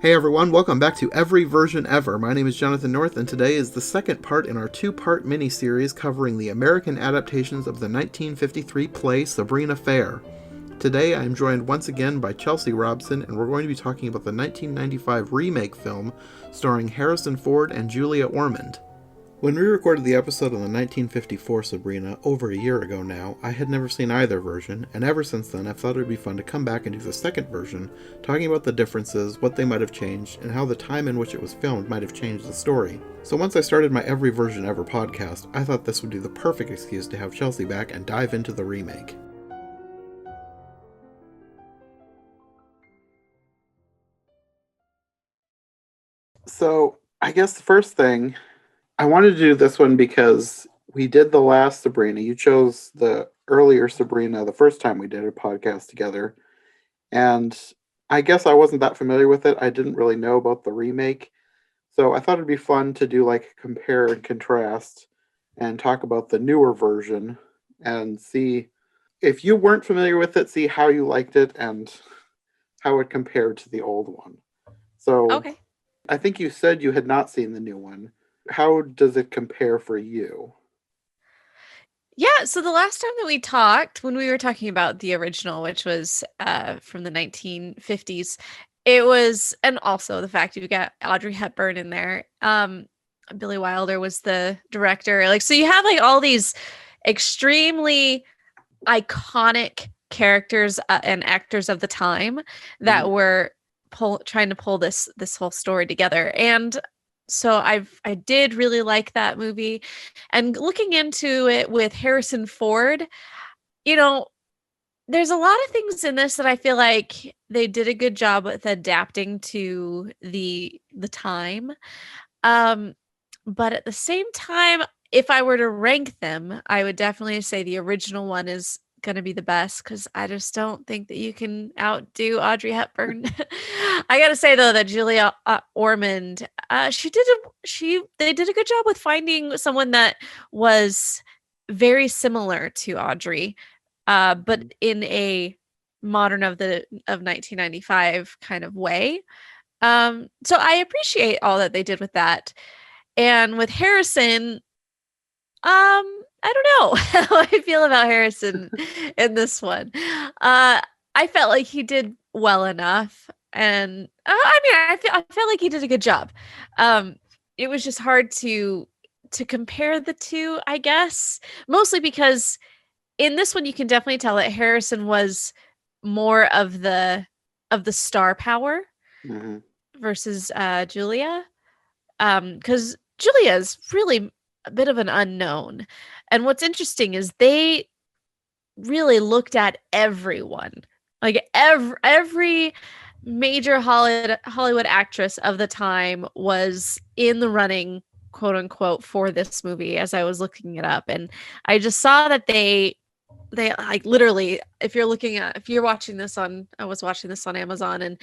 Hey everyone, welcome back to Every Version Ever. My name is Jonathan North, and today is the second part in our two-part mini-series covering the American adaptations of the 1953 play Sabrina Fair. Today I am joined once again by Chelsea Robson, and we're going to be talking about the 1995 remake film starring Harrison Ford and Julia Ormond. When we recorded the episode on the 1954 Sabrina over a year ago now, I had never seen either version, and ever since then I've thought it would be fun to come back and do the second version, talking about the differences, what they might have changed, and how the time in which it was filmed might have changed the story. So once I started my Every Version Ever podcast, I thought this would be the perfect excuse to have Chelsea back and dive into the remake. So, I guess the first thing, I wanted to do this one because we did the last Sabrina. You chose the earlier Sabrina the first time we did a podcast together. And I guess I wasn't that familiar with it. I didn't really know about the remake. So I thought it'd be fun to do like compare and contrast and talk about the newer version and see if you weren't familiar with it, see how you liked it and how it compared to the old one. So Okay. I think you said you had not seen the new one. How does it compare for you? Yeah, so the last time that we talked, when we were talking about the original, which was from the 1950s, it was, and also the fact you got Audrey Hepburn in there. Billy Wilder was the director. Like, so you have like all these extremely iconic characters and actors of the time that were trying to pull this whole story together. And so I did really like that movie. And looking into it with Harrison Ford, you know, there's a lot of things in this that I feel like they did a good job with adapting to the time. Um, but at the same time, if I were to rank them, I would definitely say the original one is going to be the best because I just don't think that you can outdo Audrey Hepburn. I got to say though that Julia Ormond, they did a good job with finding someone that was very similar to Audrey, but in a modern of 1995 kind of way. So I appreciate all that they did with that. And with Harrison, I don't know how I feel about Harrison in this one. I felt like he did well enough, and I felt like he did a good job. Um, it was just hard to compare the two, I guess, mostly because in this one you can definitely tell that Harrison was more of the star power Mm-hmm. versus Julia. Because Julia is really a bit of an unknown. And what's interesting is they really looked at everyone. Like every major Hollywood actress of the time was in the running, quote unquote, for this movie as I was looking it up. And I just saw that they like literally, if you're watching this on, I was watching this on Amazon and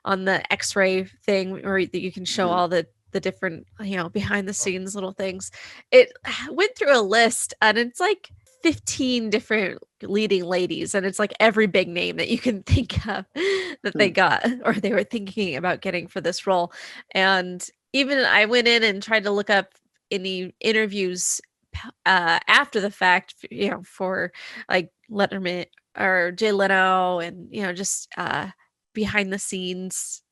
on the X-ray thing where that you can show all the different, behind the scenes little things. It went through a list and it's like 15 different leading ladies, and it's like every big name that you can think of that they got or they were thinking about getting for this role. And even I went in and tried to look up any interviews after the fact, for like Letterman or Jay Leno, and just behind the scenes,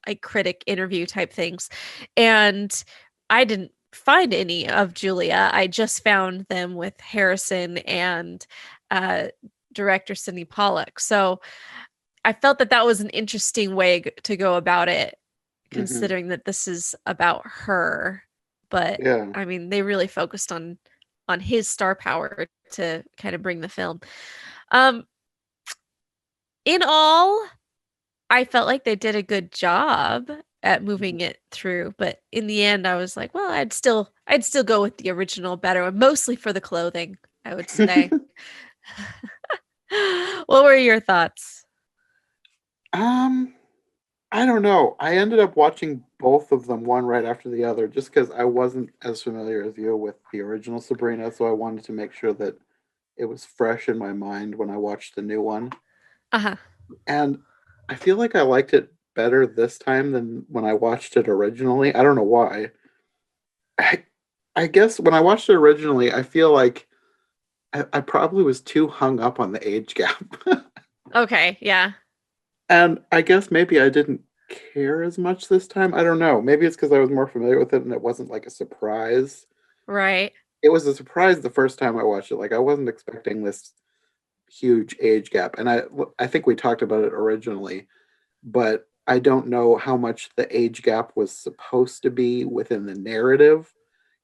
like critic interview type things. And I didn't find any of Julia. I just found them with Harrison and uh, director Sidney Pollack. So I felt that that was an interesting way to go about it, Mm-hmm. considering that this is about her. But Yeah. I mean, they really focused on his star power to kind of bring the film. Um, in all, I felt like they did a good job at moving it through, but in the end I was like, well, I'd still go with the original better one, mostly for the clothing, I would say. What were your thoughts? um, I don't know. I ended up watching both of them one right after the other just because I wasn't as familiar as you with the original Sabrina, so I wanted to make sure that it was fresh in my mind when I watched the new one. Uh-huh. And I feel like I liked it better this time than when I watched it originally. I don't know why. I guess when I watched it originally, I feel like I probably was too hung up on the age gap. Okay, yeah. And I guess maybe I didn't care as much this time. I don't know. Maybe it's because I was more familiar with it and it wasn't like a surprise. Right. It was a surprise the first time I watched it. Like I wasn't expecting this huge age gap. And I think we talked about it originally, but I don't know how much the age gap was supposed to be within the narrative.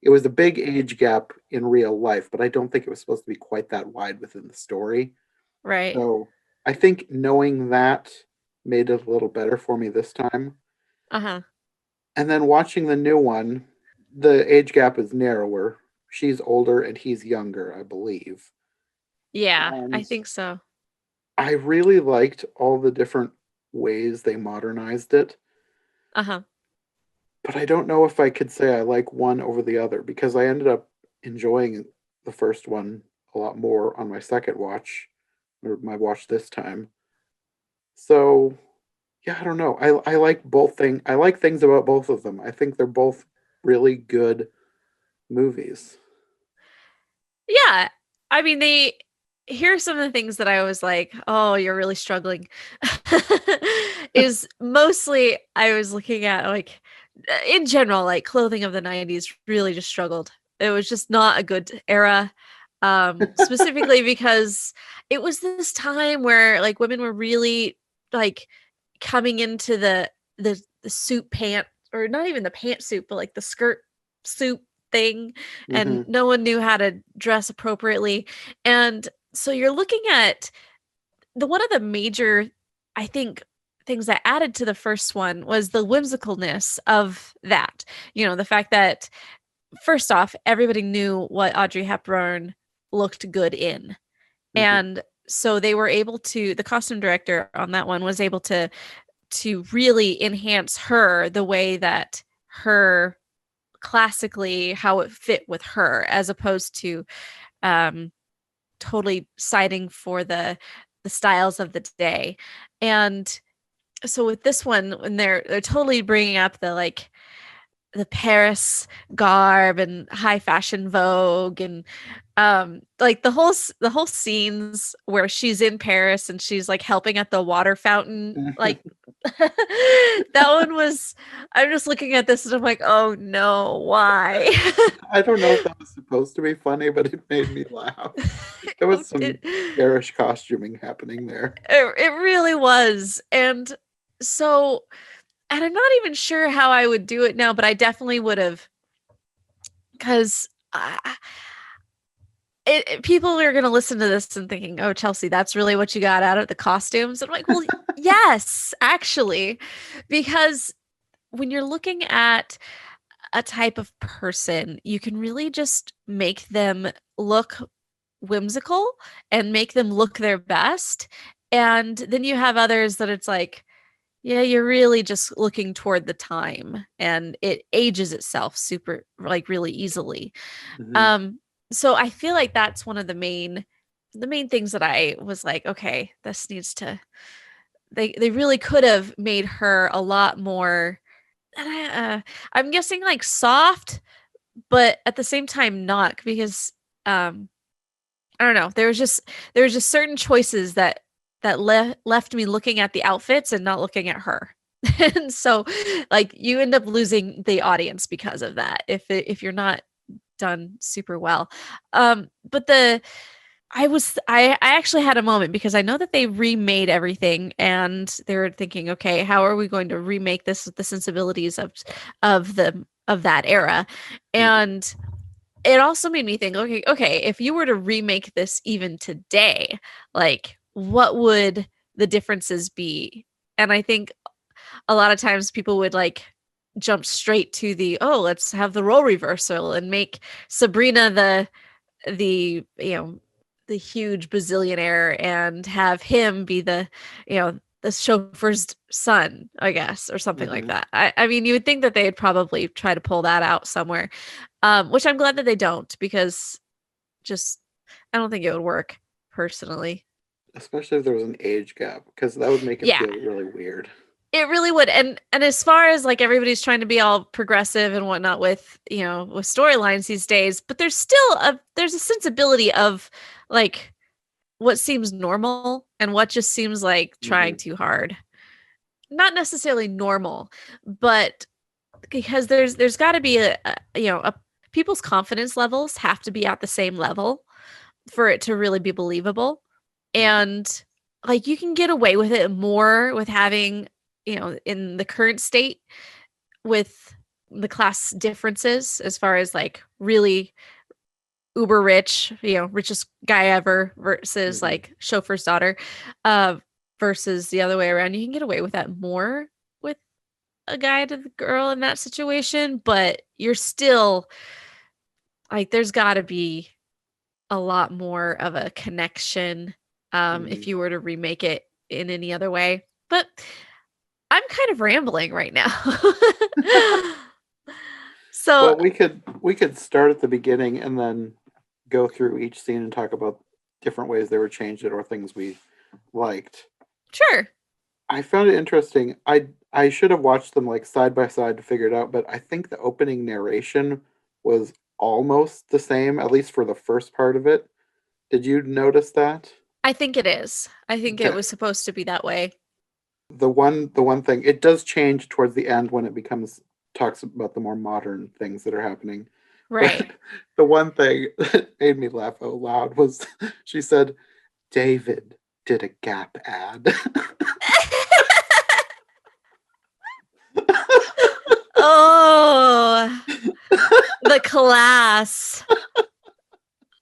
It was a big age gap in real life, but I don't think it was supposed to be quite that wide within the story. Right. So I think knowing that made it a little better for me this time. Uh-huh. And then watching the new one, the age gap is narrower. She's older and he's younger, I believe. Yeah, I And think so. I really liked all the different ways they modernized it, Uh-huh. but I don't know if I could say I like one over the other because I ended up enjoying the first one a lot more on my second watch, or my watch this time. So, yeah, I don't know. I like both things. I like things about both of them. I think they're both really good movies. Yeah. I mean, here's some of the things that I was like, oh, you're really struggling. Is mostly I was looking at like in general, like clothing of the 90s really just struggled. It was just not a good era. Specifically because it was this time where like women were really like coming into the suit pant, or not even the pantsuit, but like the skirt suit thing, and Hmm. no one knew how to dress appropriately. And so you're looking at the one of the major, I think, things that added to the first one was the whimsicalness of that. The fact that first off, everybody knew what Audrey Hepburn looked good in. Hmm. And so they were able to, the costume director on that one was able to really enhance her the way that her classically how it fit with her, as opposed to um totally siding for the styles of the day. And so with this one, when they're totally bringing up the Paris garb and high fashion Vogue, and like the whole scenes where she's in Paris and she's like helping at the water fountain, like that one was, I'm just looking at this and I'm like, oh no, why? I don't know if that was supposed to be funny, but it made me laugh. There was some it, garish costuming happening there. it really was. And so, and I'm not even sure how I would do it now, but I definitely would have, because people are going to listen to this and thinking, oh, Chelsea, that's really what you got out of the costumes. I'm like, well, yes, actually, because when you're looking at a type of person, you can really just make them look whimsical and make them look their best. And then you have others that it's like, yeah, you're really just looking toward the time and it ages itself super, like really easily. Hmm. Um, so I feel like that's one of the main things that I was like, okay, this needs to, they really could have made her a lot more, I'm guessing like soft, but at the same time not, because um I don't know, there was just certain choices that left me looking at the outfits and not looking at her. And so like you end up losing the audience because of that if you're not done super well. But I actually had a moment because I know that they remade everything and they were thinking, okay, how are we going to remake this with the sensibilities of that era? Hmm. And it also made me think, okay, if you were to remake this even today, like what would the differences be? And I think a lot of times people would like jump straight to let's have the role reversal and make Sabrina the huge bazillionaire and have him be the chauffeur's son, I guess, or something like Hmm. that. I mean, you would think that they'd probably try to pull that out somewhere, which I'm glad that they don't, because just I don't think it would work personally. Especially if there was an age gap, because that would make it Yeah, feel really weird. It really would. And as far as like everybody's trying to be all progressive and whatnot with, with storylines these days, but there's a sensibility of like what seems normal and what just seems like trying too hard. Not necessarily normal, but because there's got to be a people's confidence levels have to be at the same level for it to really be believable. And like you can get away with it more with having, in the current state with the class differences as far as like really uber rich, richest guy ever versus like chauffeur's daughter, versus the other way around. You can get away with that more with a guy to the girl in that situation, but you're still like, there's got to be a lot more of a connection if you were to remake it in any other way. But I'm kind of rambling right now. So Well, we could start at the beginning and then go through each scene and talk about different ways they were changed or things we liked. sure. I found it interesting. I should have watched them like side by side to figure it out, but I think the opening narration was almost the same, at least for the first part of it. Did you notice that? I think it is. I think it Okay. was supposed to be that way. The one thing, it does change towards the end when it talks about the more modern things that are happening. Right. But the one thing that made me laugh out loud was she said, David did a Gap ad. Oh, the class.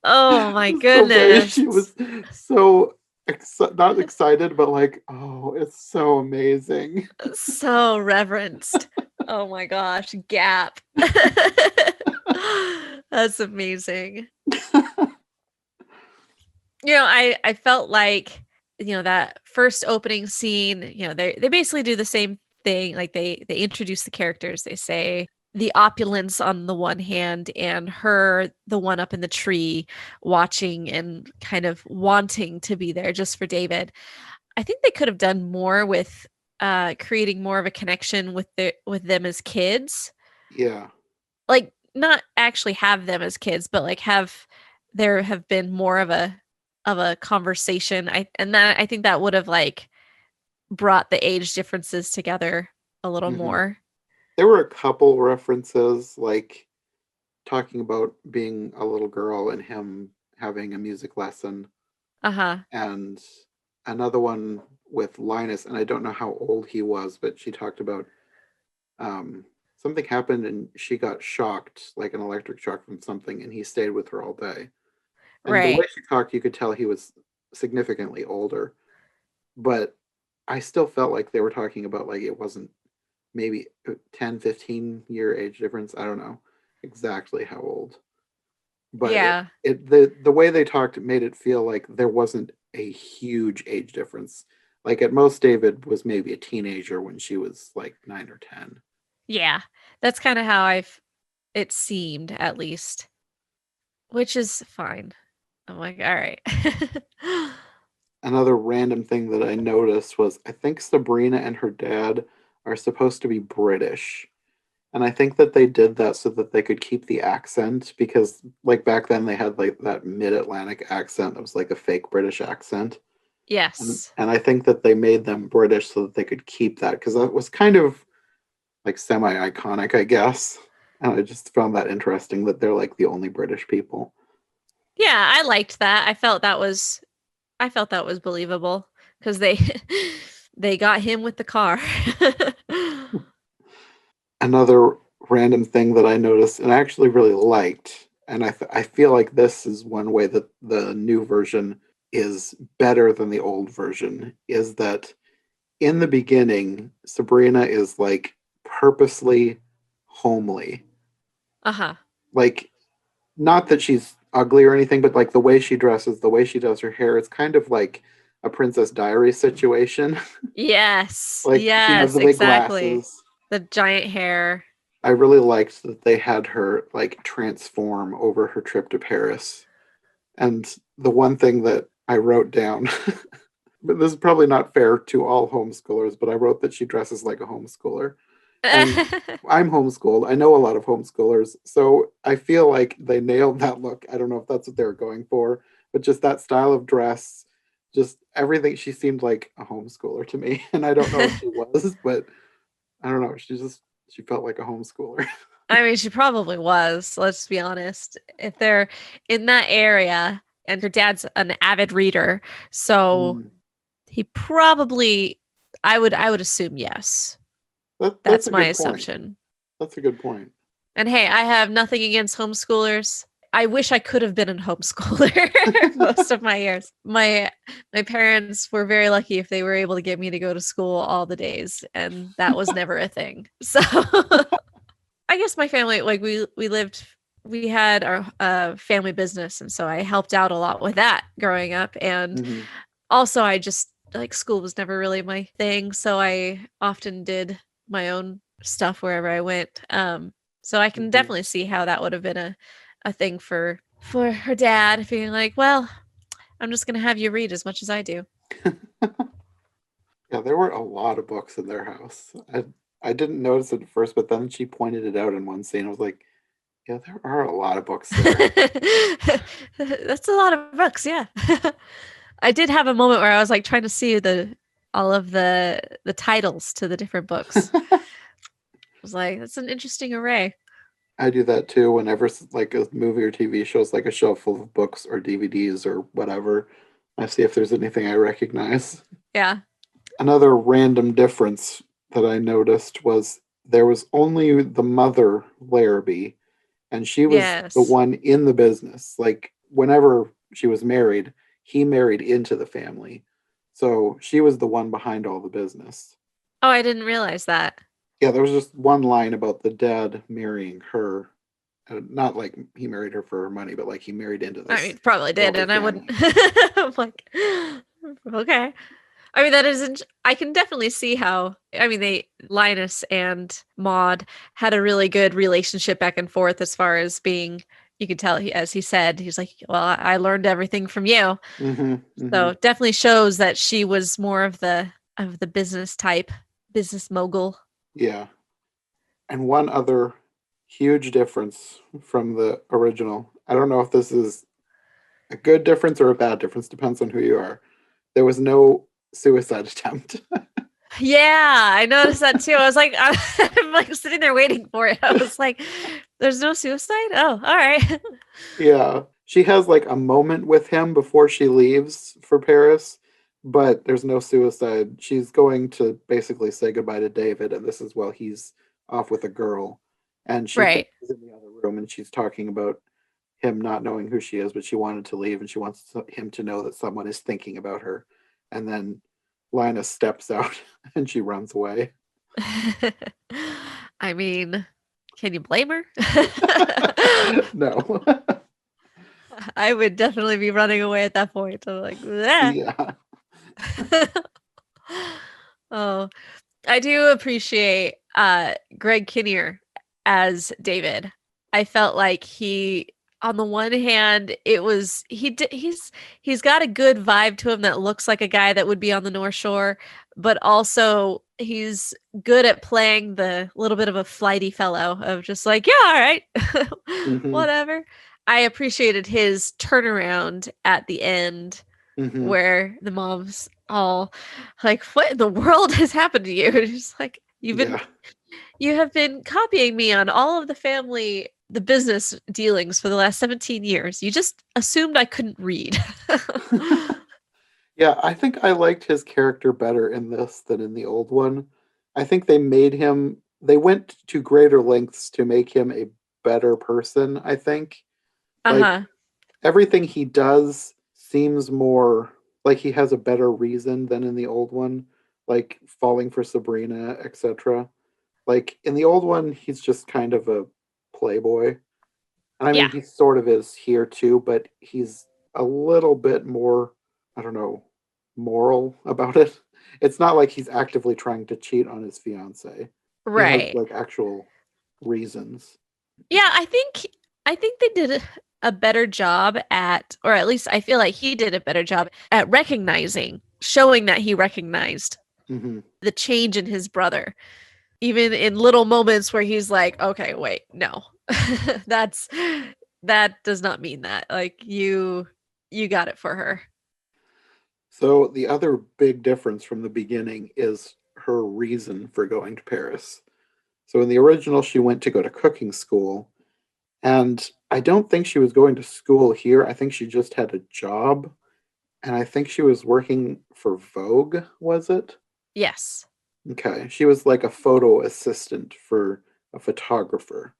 Oh my The way she goodness. was so not excited, but like, oh, it's so amazing. So reverenced. Oh my gosh, Gap. That's amazing. I felt like, that first opening scene, they basically do the same thing. Like they introduce the characters. They say the opulence on the one hand and her, the one up in the tree, watching and kind of wanting to be there just for David. I think they could have done more with creating more of a connection with them as kids. Yeah. Like not actually have them as kids, but like there have been more of a conversation. I think that would have like brought the age differences together a little more. There were a couple references, like talking about being a little girl and him having a music lesson, Uh-huh. and another one with Linus, and I don't know how old he was, but she talked about something happened and she got shocked, like an electric shock from something, and he stayed with her all day. And the way Right. she talked, you could tell he was significantly older, but I still felt like they were talking about like it wasn't maybe 10-15 year age difference. I don't know exactly how old, but Yeah. the way they talked made it feel like there wasn't a huge age difference. Like at most, David was maybe a teenager when she was like 9 or 10. Yeah. That's kind of how it seemed at least, which is fine. I'm like, all right. Another random thing that I noticed was I think Sabrina and her dad are supposed to be British. And I think that they did that so that they could keep the accent because like back then they had like that mid-Atlantic accent that was like a fake British accent. Yes. And I think that they made them British so that they could keep that because that was kind of like semi-iconic, I guess. And I just found that interesting that they're like the only British people. Yeah, I liked that. I felt that was believable because they they got him with the car. Another random thing that I noticed and I actually really liked, and I feel like this is one way that the new version is better than the old version, is that in the beginning, Sabrina is like purposely homely. Uh-huh. Like, not that she's ugly or anything, but like the way she dresses, the way she does her hair, it's kind of like a Princess Diary situation. Yes. Like she has Yes, the big exactly. glasses. The giant hair. I really liked that they had her like transform over her trip to Paris. And the one thing that I wrote down but this is probably not fair to all homeschoolers, but I wrote that she dresses like a homeschooler. And I'm homeschooled. I know a lot of homeschoolers, so I feel like they nailed that look. I don't know if that's what they were going for, but just that style of dress, just everything. She seemed like a homeschooler to me, and I don't know if she was, but I don't know. She felt like a homeschooler. I mean, she probably was, let's be honest. If they're in that area and her dad's an avid reader, so Mm. he probably I would assume yes. That's That's a my good point. assumption. That's a good point. And hey, I have nothing against homeschoolers. I wish I could have been a homeschooler most of my years. My parents were very lucky if they were able to get me to go to school all the days, and that was never a thing. So I guess my family, like we had our family business, and so I helped out a lot with that growing up. And Hmm. also, I just like school was never really my thing, so I often did my own stuff wherever I went. So I can Hmm. definitely see how that would have been a thing for her dad being like, well, I'm just gonna have you read as much as I do. Yeah, there were a lot of books in their house. I didn't notice it at first, but then she pointed it out in one scene. I was like, yeah, there are a lot of books there. That's a lot of books, yeah. I did have a moment where I was like trying to see all of the titles to the different books. I was like, that's an interesting array. I do that too whenever like a movie or TV shows like a shelf full of books or DVDs or whatever. I see if there's anything I recognize. Yeah. Another random difference that I noticed was there was only the mother, Larrabee, and she was the Yes. one in the business. Like whenever she was married, he married into the family. So she was the one behind all the business. Oh, I didn't realize that. Yeah, there was just one line about the dad marrying her. Not like he married her for her money, but like he married into I this mean, probably did, wealthy and I wouldn't. family. I'm like, okay. I mean, that isn't. I can definitely see how. I mean, Linus and Maud had a really good relationship back and forth as far as being. You could tell, as he said, he's like, "Well, I learned everything from you." Hmm. Hmm. So definitely shows that she was more of the business type, business mogul. Yeah. And one other huge difference from the original. I don't know if this is a good difference or a bad difference, depends on who you are. There was no suicide attempt. Yeah, I noticed that too. I was like, I'm like sitting there waiting for it. I was like, there's no suicide? Oh, all right. Yeah. She has like a moment with him before she leaves for Paris, but there's no suicide. She's going to basically say goodbye to David, and this is while he's off with a girl. And she Right. thinks he's in the other room, and she's talking about him not knowing who she is, but she wanted to leave, and she wants him to know that someone is thinking about her. And then Linus steps out, and she runs away. I mean, can you blame her? No. I would definitely be running away at that point. I'm like, "Bleh." Yeah. Oh, I do appreciate Greg Kinnear as David. I felt like he on the one hand it was he's got a good vibe to him that looks like a guy that would be on the North Shore, but also he's good at playing the little bit of a flighty fellow of just like, yeah, all right. Hmm. Whatever. I appreciated his turnaround at the end Hmm. where the mom's all like, what in the world has happened to you? And she's like, Yeah. you have been copying me on all of the business dealings for the last 17 years. You just assumed I couldn't read. Yeah, I think I liked his character better in this than in the old one. I think they went to greater lengths to make him a better person, I think. Like Uh-huh. everything he does seems more like he has a better reason than in the old one, like falling for Sabrina, etc. Like in the old one, he's just kind of a playboy. And I mean, Yeah. he sort of is here too, but he's a little bit more, I don't know, moral about it. It's not like he's actively trying to cheat on his fiance. He has Right. like actual reasons. Yeah, I think they did a better job at, or at least I feel like he did a better job at recognizing showing that he recognized the change in his brother. Even in little moments where he's like, okay, wait, no, that does not mean that. Like you got it for her. So the other big difference from the beginning is her reason for going to Paris. So in the original, she went to go to cooking school, and I don't think she was going to school here. I think she just had a job, and I think she was working for Vogue, was it? Yes. Okay. She was like a photo assistant for a photographer.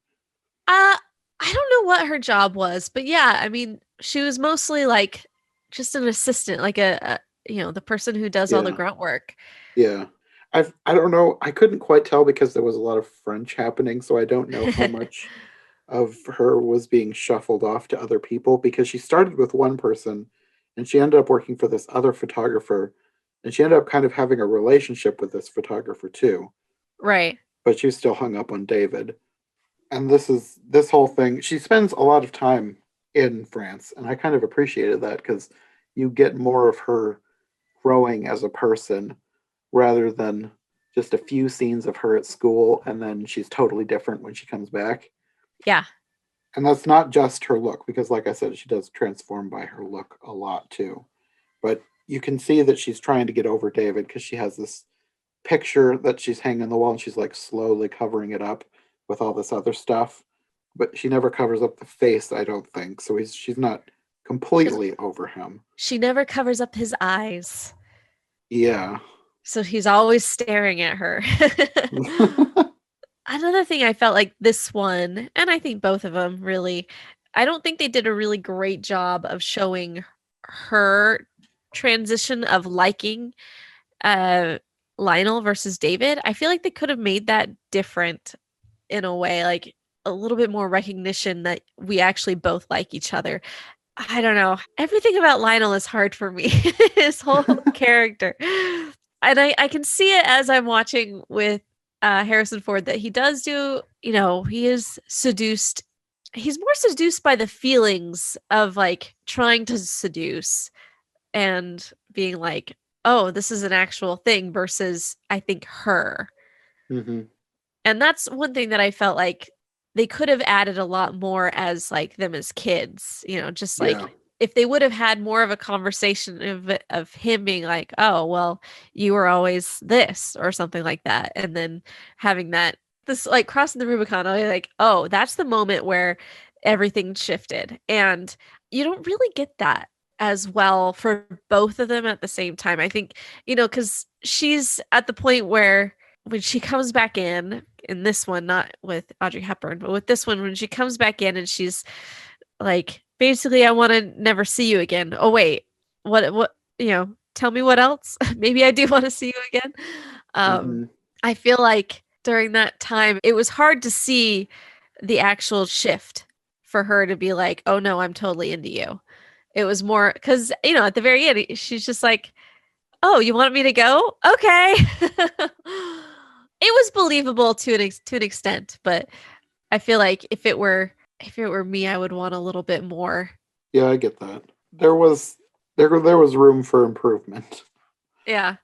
I don't know what her job was, but yeah, I mean, she was mostly like just an assistant, like a the person who does all the Yeah. grunt work. Yeah. I don't know. I couldn't quite tell because there was a lot of French happening, so I don't know how much of her was being shuffled off to other people because she started with one person and she ended up working for this other photographer and she ended up kind of having a relationship with this photographer too. Right. But she was still hung up on David. And this whole thing, she spends a lot of time in France, and I kind of appreciated that because you get more of her growing as a person rather than just a few scenes of her at school and then she's totally different when she comes back. Yeah. And that's not just her look, because like I said, she does transform by her look a lot too. But you can see that she's trying to get over David because she has this picture that she's hanging on the wall and she's like slowly covering it up with all this other stuff. But she never covers up the face, I don't think. So she's not completely over him. She never covers up his eyes. Yeah. So he's always staring at her. Another thing I felt like this one, and I think both of them really, I don't think they did a really great job of showing her transition of liking Lionel versus David. I feel like they could have made that different in a way, like a little bit more recognition that we actually both like each other. I don't know. Everything about Lionel is hard for me, his whole character. And I can see it as I'm watching with Harrison Ford that he does do, he is seduced. He's more seduced by the feelings of like trying to seduce and being like, oh, this is an actual thing versus I think her. Mm-hmm. And that's one thing that I felt like they could have added a lot more as like them as kids, just like if they would have had more of a conversation of him being like, oh, well, you were always this or something like that. And then having this like crossing the Rubicon, like, oh, that's the moment where everything shifted. And you don't really get that as well for both of them at the same time. I think, because she's at the point where when she comes back in this one, not with Audrey Hepburn, but with this one, when she comes back in and she's like, basically, I want to never see you again. Oh, wait, what, tell me what else? Maybe I do want to see you again. I feel like during that time, it was hard to see the actual shift for her to be like, oh no, I'm totally into you. It was more because, at the very end, she's just like, oh, you want me to go? Okay. It was believable to an extent, but I feel like if it were me, I would want a little bit more. Yeah, I get that. There was room for improvement. Yeah.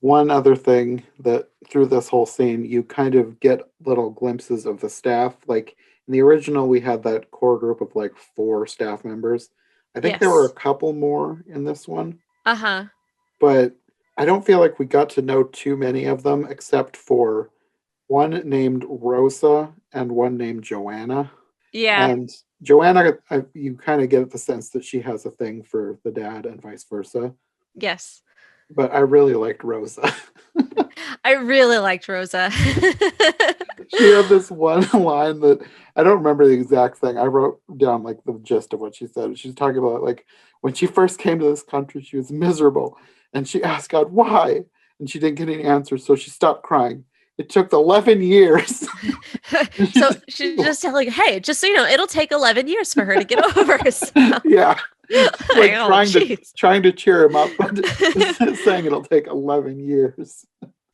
One other thing that through this whole scene, you kind of get little glimpses of the staff. Like in the original, we had that core group of like 4 staff members. I think there were a couple more in this one. Uh-huh. But I don't feel like we got to know too many of them except for one named Rosa and one named Joanna. Yeah. And Joanna, you kind of get the sense that she has a thing for the dad and vice versa. Yes. But I really liked Rosa. I really liked Rosa. She had this one line that I don't remember the exact thing. I wrote down like the gist of what she said. She's talking about like when she first came to this country, she was miserable. And she asked God why. And she didn't get any answers, so she stopped crying. It took 11 years. So she's just telling, hey, just so you know, it'll take 11 years for her to get over herself. Yeah. Like trying to cheer him up, but saying it'll take 11 years.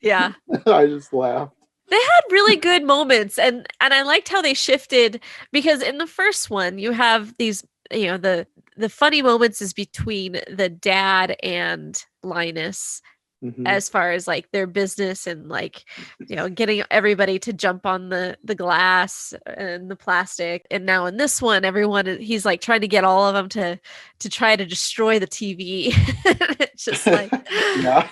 Yeah. I just laughed. They had really good moments, and I liked how they shifted, because in the first one you have these, the funny moments is between the dad and Linus Mm-hmm. as far as like their business and like, you know, getting everybody to jump on the glass and the plastic. And now in this one, he's like trying to get all of them to try to destroy the TV. It's just like, Yeah.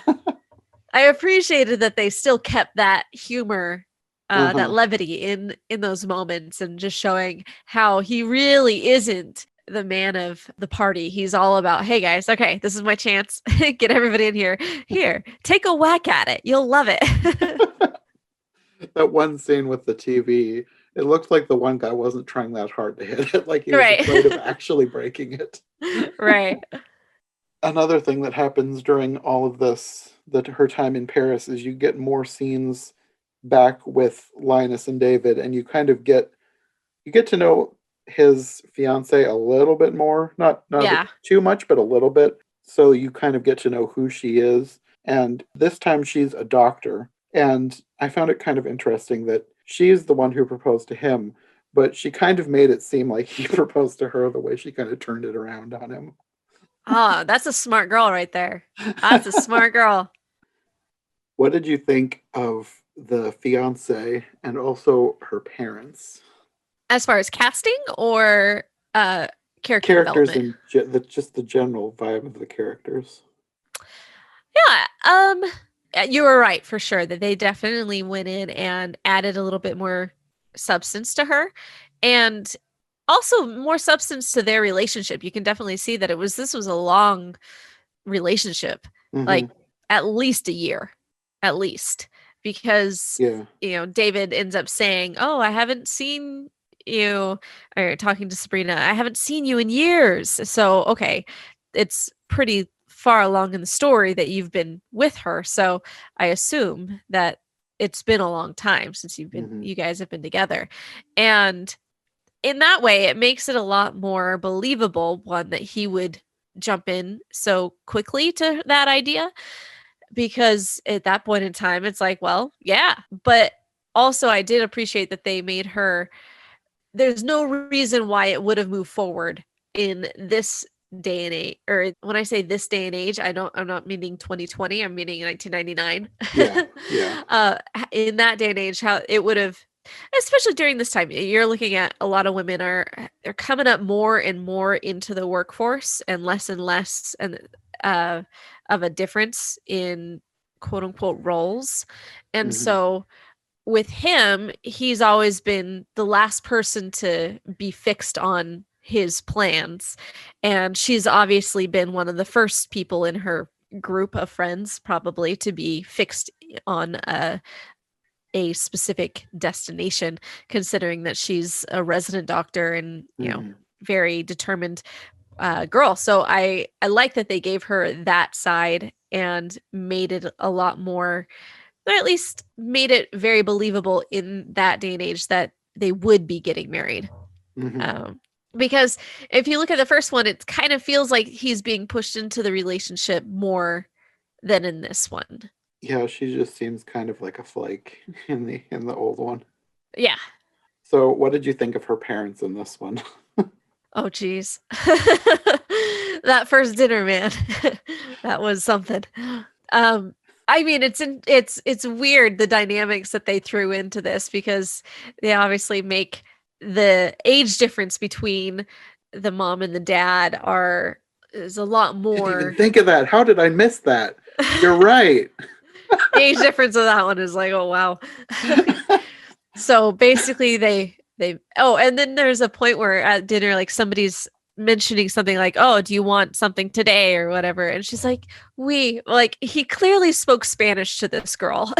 I appreciated that they still kept that humor, that Uh-huh. levity in those moments, and just showing how he really isn't the man of the party. He's all about, hey guys, okay, this is my chance. Get everybody in here. Here, take a whack at it. You'll love it. That one scene with the TV, it looked like the one guy wasn't trying that hard to hit it, like he was Right. afraid of actually breaking it. Right. Another thing that happens during all of this, her time in Paris, is you get more scenes back with Linus and David, and you kind of get to know his fiance a little bit more, not Yeah. too much, but a little bit. So you kind of get to know who she is. And this time she's a doctor. And I found it kind of interesting that she's the one who proposed to him, but she kind of made it seem like he proposed to her, the way she kind of turned it around on him. Oh, that's a smart girl right there. That's a smart girl. What did you think of the fiance and also her parents? As far as casting or character Characters development? and just the general vibe of the characters. Yeah, you were right for sure that they definitely went in and added a little bit more substance to her, and also more substance to their relationship. You can definitely see that this was a long relationship, Mm-hmm. like at least a year, at least, because Yeah. you know, David ends up saying, "Oh, I haven't seen you," or talking to Sabrina, "I haven't seen you in years." So, okay, it's pretty far along in the story that you've been with her. So I assume that it's been a long time since you guys have been together. And in that way, it makes it a lot more believable, one, that he would jump in so quickly to that idea, because at that point in time, it's like, well, yeah. But also, I did appreciate that they made her, there's no reason why it would have moved forward in this day and age. Or when I say this day and age, I'm not meaning 2020, I'm meaning 1999. Yeah. In that day and age, how it would have, especially during this time, you're looking at a lot of women they're coming up more and more into the workforce, and less and of a difference in quote unquote roles. And Mm-hmm. so with him, he's always been the last person to be fixed on his plans. And she's obviously been one of the first people in her group of friends, probably, to be fixed on a specific destination, considering that she's a resident doctor and, you know, very determined girl. So I like that they gave her that side and made it a lot more, or at least made it very believable in that day and age that they would be getting married. Because if you look at the first one, it kind of feels like he's being pushed into the relationship more than in this one. Yeah, she just seems kind of like a flake in the old one. Yeah. So what did you think of her parents in this one? Oh, geez. That first dinner, man. That was something. I mean, it's weird, the dynamics that they threw into this, because they obviously make the age difference between the mom and the dad is a lot more. Didn't even think of that. How did I miss that? You're right. The age difference of that one is like, oh wow. So basically they and then there's a point where at dinner, like, somebody's mentioning something like, "Oh, do you want something today?" or whatever, and she's like, like, he clearly spoke Spanish to this girl.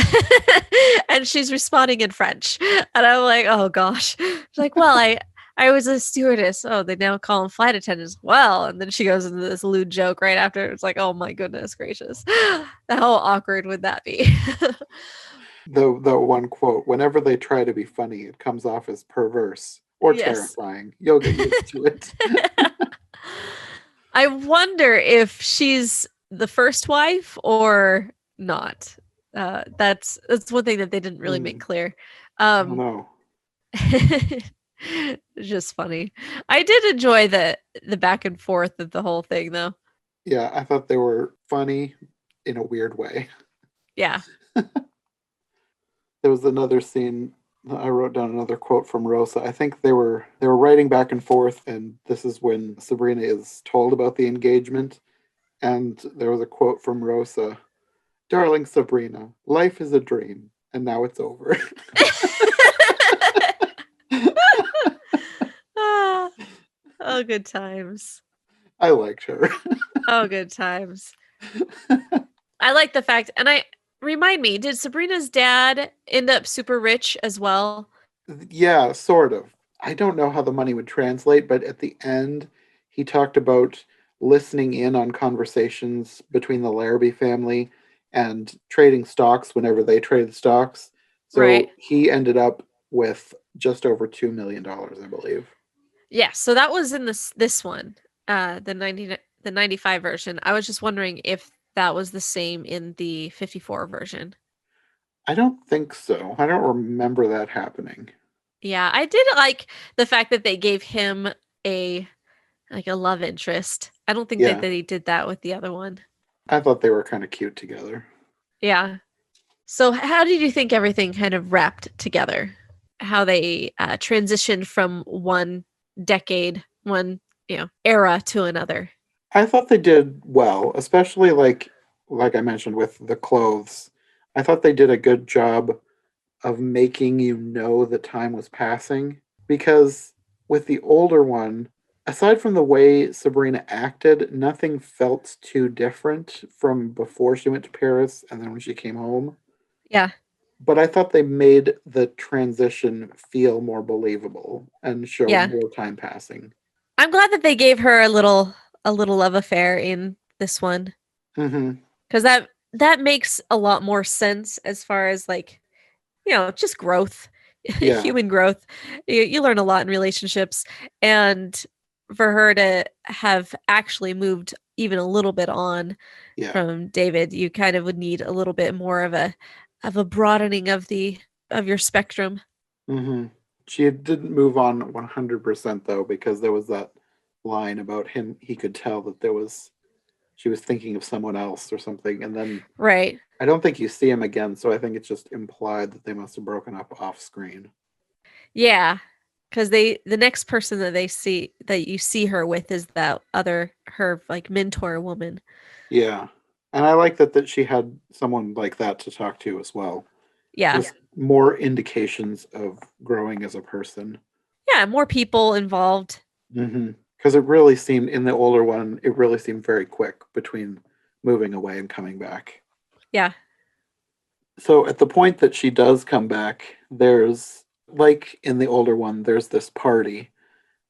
And she's responding in French, and I'm like, oh gosh. She's like, well, I was a stewardess. Oh, they now call them flight attendants. Well, and then she goes into this lewd joke right after. It's like, oh my goodness gracious. How awkward would that be? The one quote, whenever they try to be funny, it comes off as perverse or terrifying. You'll get used to it. I wonder if she's the first wife or not. That's one thing that they didn't really make clear. I don't know. Just funny. I did enjoy the back and forth of the whole thing, though. Yeah, I thought they were funny. in a weird way. Yeah. There was another scene. I wrote down another quote from Rosa. I think they were writing back and forth, and this is when Sabrina is told about the engagement. And there was a quote from Rosa: "Darling Sabrina, life is a dream, and now it's over." Oh, good times. I liked her. Oh, good times. I like the fact, and remind me, did Sabrina's dad end up super rich as well? Yeah, sort of. I don't know how the money would translate, but at the end, he talked about listening in on conversations between the Larrabee family and trading stocks whenever they traded stocks. So Right. he ended up with just over $2 million, I believe. Yeah, so that was in this one, the 95 version. I was just wondering if that was the same in the 54 version. I don't think so. I don't remember that happening. Yeah, I did like the fact that they gave him a love interest. I don't think that Yeah, they did that with the other one. I thought they were kind of cute together. Yeah. So how did you think everything kind of wrapped together? How they transitioned from one decade, one era to another? I thought they did well, especially like I mentioned with the clothes. I thought they did a good job of making you know that time was passing, because with the older one, aside from the way Sabrina acted, nothing felt too different from before she went to Paris and then when she came home. Yeah. But I thought they made the transition feel more believable and show Yeah. more time passing. I'm glad that they gave her a little love affair in this one, Mm-hmm. because that makes a lot more sense as far as just growth, Yeah. human growth. You learn a lot in relationships, and for her to have actually moved even a little bit on Yeah. from David, you kind of would need a little bit more of a broadening of your spectrum. Mm-hmm. She didn't move on 100% though, because there was that line about him. He could tell that she was thinking of someone else or something. And then Right. I don't think you see him again. So I think it's just implied that they must have broken up off screen. Yeah. Because the next person that you see her with is her mentor woman. Yeah. And I like that she had someone like that to talk to as well. Yeah. Just more indications of growing as a person. Yeah. More people involved. Mm-hmm. Because it really seemed, in the older one, it really seemed very quick between moving away and coming back. Yeah. So at the point that she does come back, there's, like in the older one, there's this party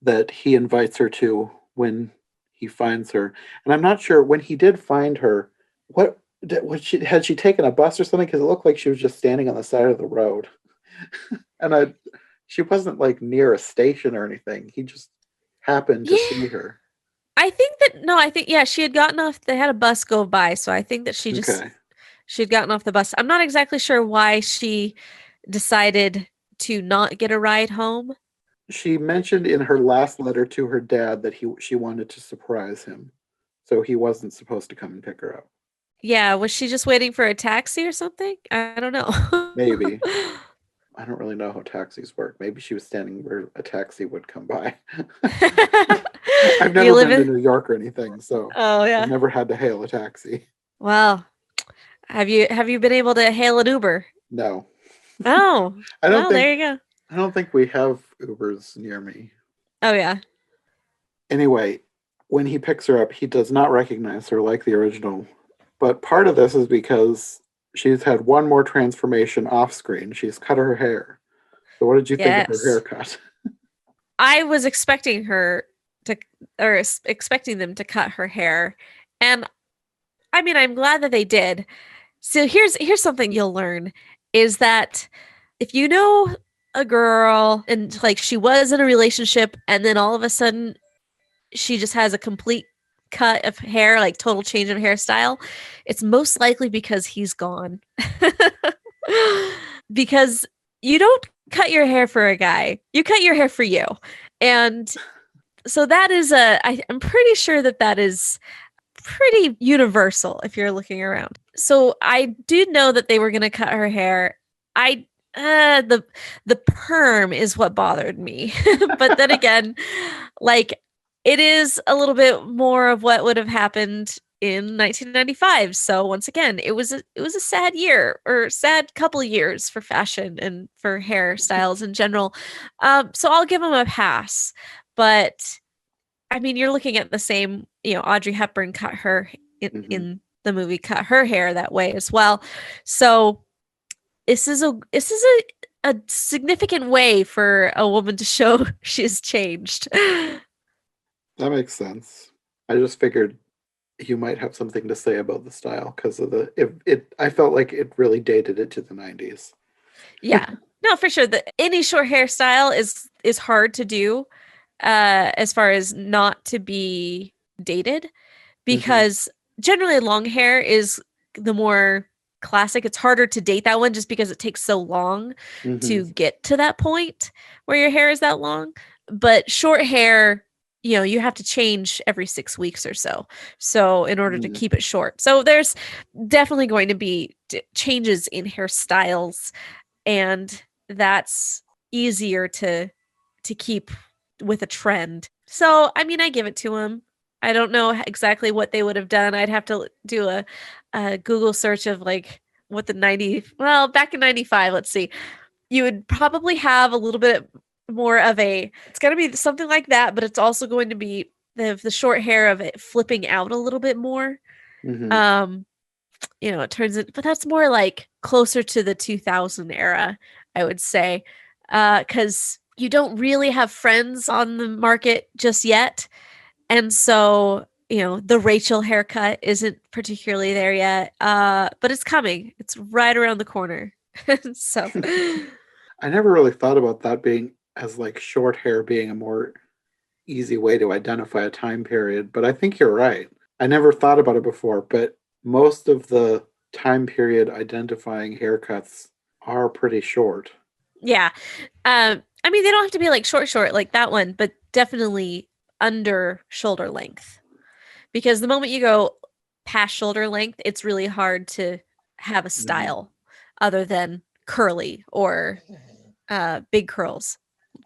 that he invites her to when he finds her. And I'm not sure, when he did find her, had she taken a bus or something? Because it looked like she was just standing on the side of the road. And she wasn't like near a station or anything. He just happened to Yeah. see her. I think she had gotten off. They had a bus go by, so I think that she Okay. had gotten off the bus. I'm not exactly sure why she decided to not get a ride home. She mentioned in her last letter to her dad that she wanted to surprise him, so he wasn't supposed to come and pick her up. Yeah, was she just waiting for a taxi or something? I don't know. Maybe. I don't really know how taxis work. Maybe she was standing where a taxi would come by. I've never been to New York or anything, so Oh yeah. I've never had to hail a taxi. Well, have you been able to hail an Uber? No. Oh, there you go. I don't think we have Ubers near me. Oh yeah. Anyway, when he picks her up, he does not recognize her like the original. But part of this is because she's had one more transformation off screen. She's cut her hair. So what did you think of her haircut? I was expecting expecting them to cut her hair. And I mean, I'm glad that they did. So here's something you'll learn is that if you know a girl and she was in a relationship and then all of a sudden she just has a complete cut of hair, total change of hairstyle, it's most likely because he's gone. Because you don't cut your hair for a guy. You cut your hair for you. And so that is I'm pretty sure that is pretty universal if you're looking around. So I do know that they were going to cut her hair. The perm is what bothered me. But then again, like, it is a little bit more of what would have happened in 1995. So once again, it was a sad year, or sad couple years for fashion and for hairstyles in general. So I'll give them a pass. But I mean, you're looking at the same, Audrey Hepburn cut her in the movie, cut her hair that way as well. So this is a significant way for a woman to show she's changed. That makes sense. I just figured you might have something to say about the style because of I felt like it really dated it to the 90s. Yeah. No, for sure. Any short hairstyle is hard to do, as far as not to be dated, because generally long hair is the more classic. It's harder to date that one just because it takes so long to get to that point where your hair is that long. But short hair, you have to change every 6 weeks or so. So in order to keep it short. So there's definitely going to be changes in hairstyles, and that's easier to keep with a trend. So, I mean, I give it to him. I don't know exactly what they would have done. I'd have to do a Google search of like what back in 95, let's see. You would probably have a little bit more of it's going to be something like that, but it's also going to be the short hair of it flipping out a little bit more. It turns it, but that's more like closer to the 2000 era, I would say, because you don't really have Friends on the market just yet. And so, the Rachel haircut isn't particularly there yet, but it's coming. It's right around the corner. So I never really thought about that being as like short hair being a more easy way to identify a time period, but I think you're right. I never thought about it before, but most of the time period identifying haircuts are pretty short. Yeah. I mean, they don't have to be like short like that one, but definitely under shoulder length, because the moment you go past shoulder length, it's really hard to have a style other than curly or big curls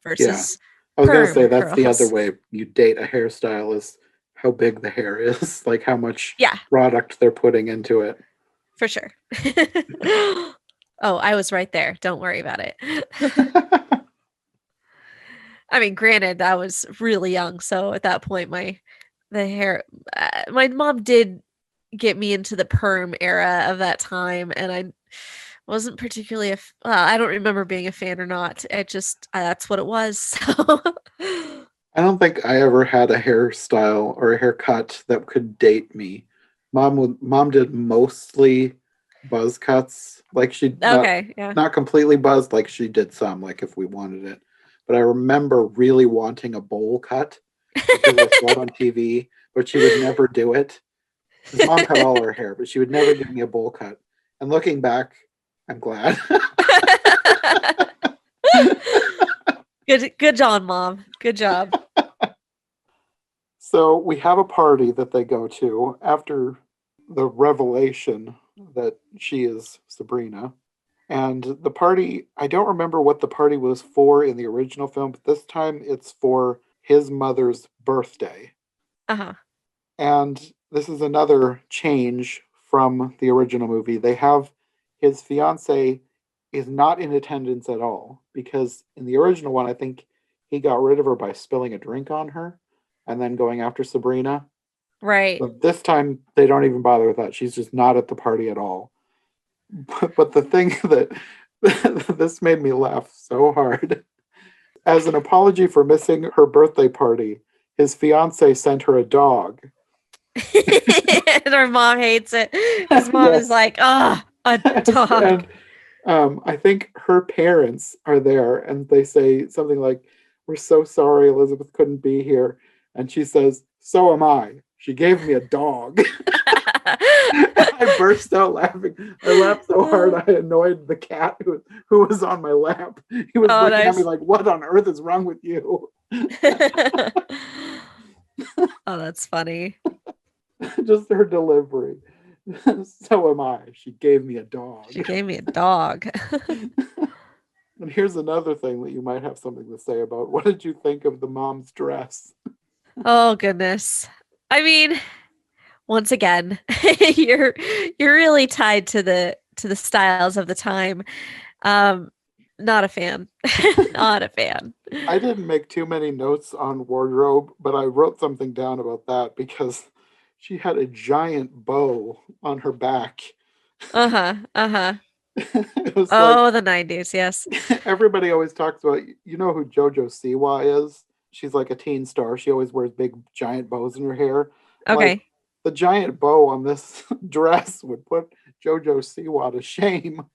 versus I was going to say that's curls. the other way you date a hairstyle is how big the hair is, like how much product they're putting into it. For sure. Oh, I was right there. Don't worry about it. I mean, granted, I was really young, so at that point, my mom did get me into the perm era of that time, and I wasn't particularly I don't remember being a fan or not. It just that's what it was. So. I don't think I ever had a hairstyle or a haircut that could date me. Mom did mostly buzz cuts, like she not completely buzzed, like she did some, like if we wanted it. But I remember really wanting a bowl cut because I saw it on TV, but she would never do it. Mom cut all her hair, but she would never give me a bowl cut. And looking back, I'm glad. Good job, Mom. Good job. So we have a party that they go to after the revelation that she is Sabrina. And the party, I don't remember what the party was for in the original film, but this time it's for his mother's birthday. And this is another change from the original movie. They have his fiancé is not in attendance at all, because in the original one, I think he got rid of her by spilling a drink on her and then going after Sabrina. Right. But this time, they don't even bother with that. She's just not at the party at all. But the thing that this made me laugh so hard. As an apology for missing her birthday party, his fiance sent her a dog. And her mom hates it. His mom is like, a dog. And I think her parents are there, and they say something like, "We're so sorry Elizabeth couldn't be here." And she says, "So am I. She gave me a dog." I burst out laughing. I laughed so hard I annoyed the cat who was on my lap. He was looking at me like, "What on earth is wrong with you?" Oh, that's funny. Just her delivery. So am I. She gave me a dog. She gave me a dog. And here's another thing that you might have something to say about. What did you think of the mom's dress? Oh goodness. I mean, once again, you're really tied to the styles of the time. Not a fan. Not a fan. I didn't make too many notes on wardrobe, but I wrote something down about that because she had a giant bow on her back. It was Oh, the 90s, yes. Everybody always talks about, you know who JoJo Siwa is? She's like a teen star. She always wears big giant bows in her hair. Okay. Like, the giant bow on this dress would put JoJo Siwa to shame.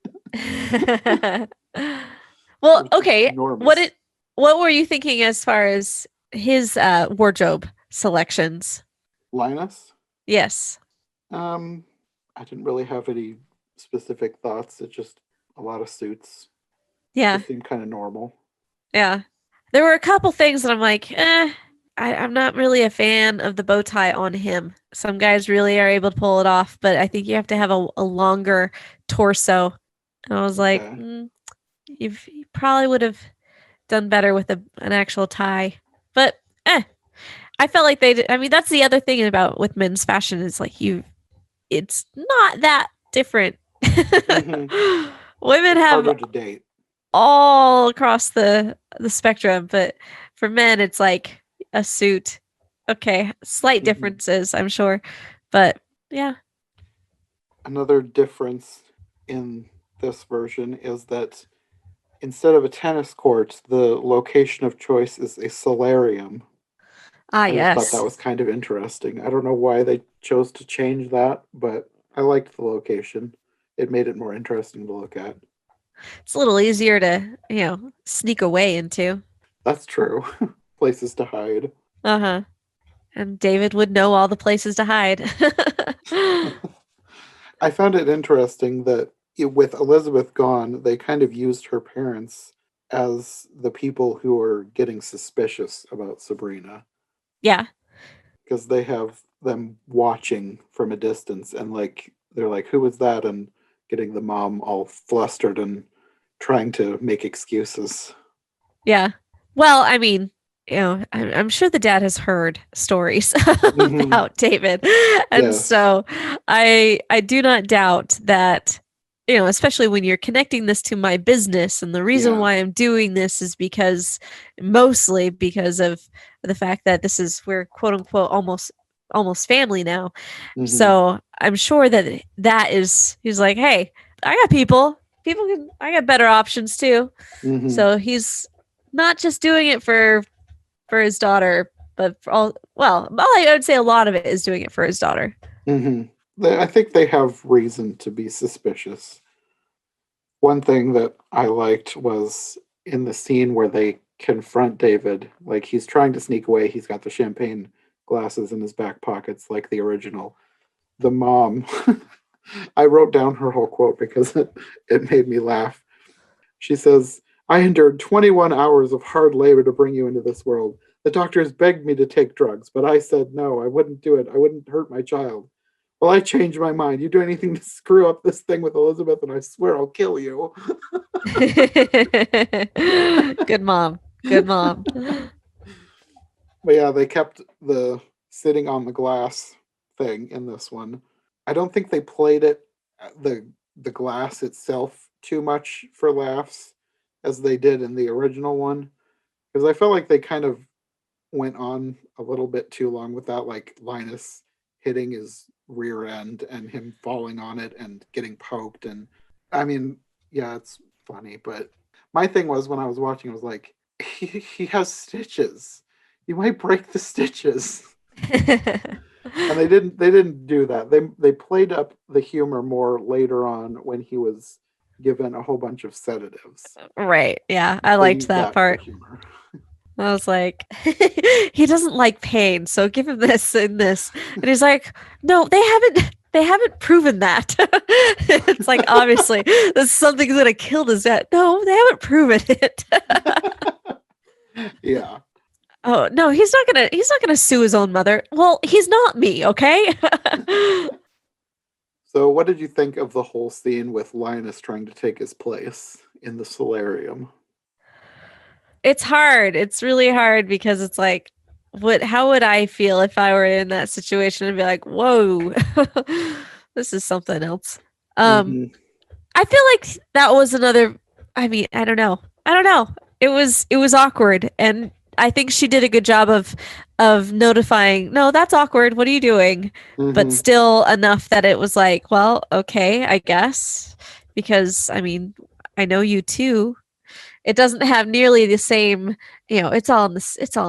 Well, okay. Enormous. What were you thinking as far as his wardrobe selections? Linus? Yes. I didn't really have any specific thoughts. It's just a lot of suits. Yeah. They seem kind of normal. Yeah. There were a couple things that I'm like, I'm not really a fan of the bow tie on him. Some guys really are able to pull it off, but I think you have to have a longer torso. And I was like, you probably would have done better with an actual tie. But I felt like they did. I mean, that's the other thing about with men's fashion is like it's not that different. Mm-hmm. Women it's have harder to date all across the spectrum, but for men, it's like a suit. Okay, slight differences, I'm sure, but yeah. Another difference in this version is that instead of a tennis court, the location of choice is a solarium. I Yes. just thought that was kind of interesting. I don't know why they chose to change that, but I liked the location. It made it more interesting to look at. It's a little easier to, sneak away into. That's true. Places to hide. Uh-huh. And David would know all the places to hide. I found it interesting that with Elizabeth gone, they kind of used her parents as the people who are getting suspicious about Sabrina. Yeah. Because they have them watching from a distance and they're like, who was that? And getting the mom all flustered and trying to make excuses. Yeah. Well, I mean, I'm sure the dad has heard stories about David. And so I do not doubt that, especially when you're connecting this to my business. And the reason why I'm doing this is mostly because of the fact that we're quote unquote almost family now. So I'm sure that is, he's like, hey, I got I got better options too. So he's not just doing it for his daughter, but I would say a lot of it is doing it for his daughter. I think they have reason to be suspicious. One thing that I liked was in the scene where they confront David, like he's trying to sneak away. He's got the champagne glasses in his back pockets like the original. The mom, I wrote down her whole quote because it made me laugh. She says, I endured 21 hours of hard labor to bring you into this world. The doctors begged me to take drugs, but I said no, I wouldn't do it. I wouldn't hurt my child. Well, I changed my mind. You do anything to screw up this thing with Elizabeth, and I swear I'll kill you. Good mom. Good mom. But yeah, they kept the sitting on the glass thing in this one. I don't think they played it, the glass itself, too much for laughs as they did in the original one, because I felt like they kind of went on a little bit too long with that, like Linus hitting his rear end and him falling on it and getting poked. And I mean, yeah, it's funny, but my thing was when I was watching, I was like, he has stitches. You might break the stitches. And they didn't do that. They played up the humor more later on when he was given a whole bunch of sedatives. Right. Yeah. I liked that part. I was like, he doesn't like pain, so give him this and this. And he's like, no, they haven't proven that. It's like, obviously, this is something that I killed his dad. No, they haven't proven it. Yeah. Oh no, he's not gonna sue his own mother. Well, he's not me, okay? So what did you think of the whole scene with Linus trying to take his place in the solarium? It's hard. It's really hard because it's like, how would I feel if I were in that situation and be like, whoa, this is something else. Um, Hmm. I feel like that was another, I mean, I don't know. I don't know. It was awkward, and I think she did a good job of notifying, no, that's awkward. What are you doing? But Hmm. still enough that it was like, well, okay, I guess. Because I mean, I know you too. It doesn't have nearly the same, it's all in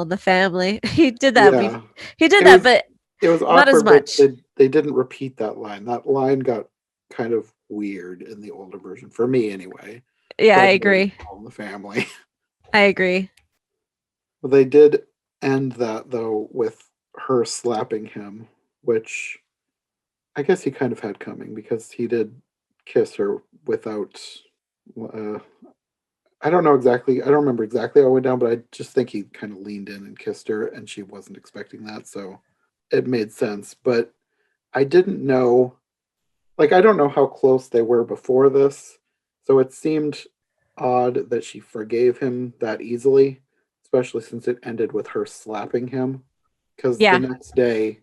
the family. Yeah. He did It that, was but it was not as awkward, but much. they didn't repeat that line. That line got kind of weird in the older version, for me anyway. Yeah, I Said that it's agree. all in the family. I agree. But they did end that though with her slapping him, which I guess he kind of had coming because he did kiss her without. Uh, I don't know exactly. I don't remember exactly how it went down, but I just think he kind of leaned in and kissed her, and she wasn't expecting that, so it made sense. But I didn't know, like, I don't know how close they were before this, so it seemed odd that she forgave him that easily, especially since it ended with her slapping him. Because the Yeah. next day,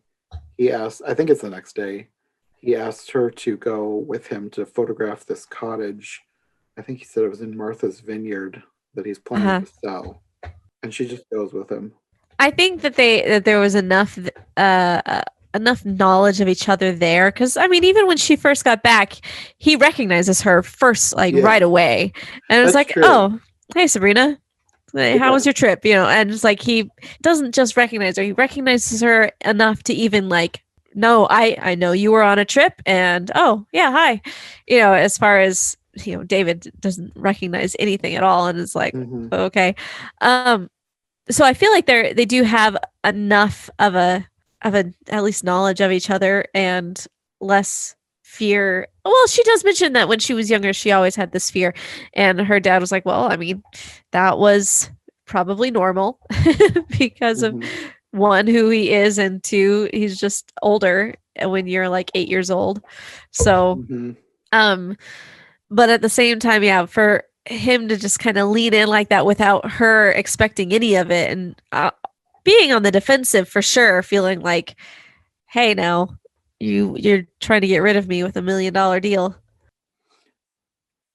he asked, I think it's the next day, he asked her to go with him to photograph this cottage. I think he said it was in Martha's Vineyard that he's planning Uh-huh. to sell. And she just goes with him. I think that there was enough knowledge of each other there, because I mean, even when she first got back, he recognizes her first, like right Yeah, away, and it's that's like, true. oh, hey Sabrina, how Yeah. was your trip? And it's like he doesn't just recognize her; he recognizes her enough to even like, no, I know you were on a trip, and oh yeah, hi. As far as David doesn't recognize anything at all, and is like, Hmm. okay. Um, so I feel like they do have enough of a at least knowledge of each other and less fear. Well, she does mention that when she was younger, she always had this fear, and her dad was like, "Well, I mean, that was probably normal because of Hmm. one, who he is, and two, he's just older when you're like 8 years old." So, Hmm. um, but at the same time, yeah, for him to just kind of lean in like that without her expecting any of it, and being on the defensive for sure, feeling like, hey, now you're trying to get rid of me with $1 million deal.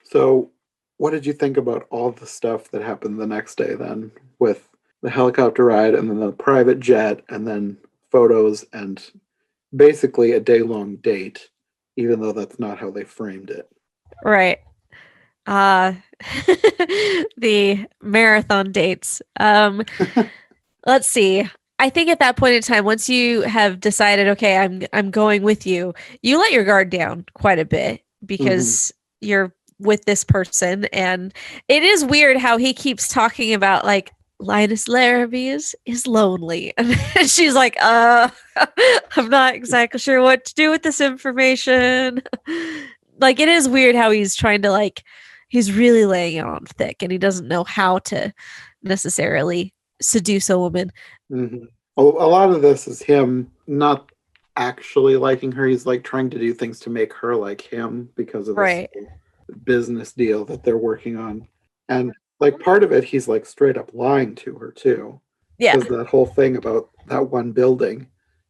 So, what did you think about all the stuff that happened the next day then with the helicopter ride and then the private jet and then photos and basically a day long date, even though that's not how they framed it? Right. Uh the marathon dates. Let's see. I think at that point in time, once you have decided, okay, I'm going with you, you let your guard down quite a bit Hmm. because you're with this person, and it is weird how he keeps talking about like Linus Larrabee is lonely, and she's like, I'm not exactly sure what to do with this information. Like it is weird how he's trying to like he's really laying it on thick, and he doesn't know how to necessarily seduce a woman. Hmm. A lot of this is him not actually liking her. He's like trying to do things to make her like him because of this Right. business deal that they're working on. And like part of it, he's like straight up lying to her too. Yeah. Because that whole thing about that one building,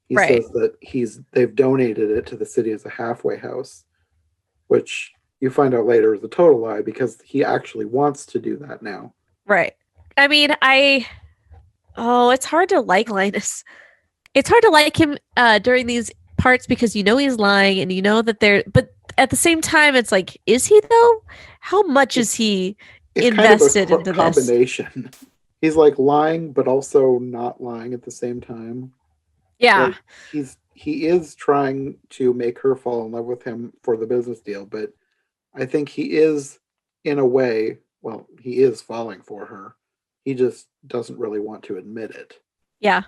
he Right. says that they've donated it to the city as a halfway house, which you find out later is a total lie because he actually wants to do that now. Right. I mean, it's hard to like Linus. It's hard to like him during these parts because he's lying, and that but at the same time it's like, is he though? How much is It's he it's kind of a invested into this? combination. He's like lying, but also not lying at the same time. Yeah. Like he is trying to make her fall in love with him for the business deal, but I think he is in a way, well, he is falling for her. He just doesn't really want to admit it. Yeah.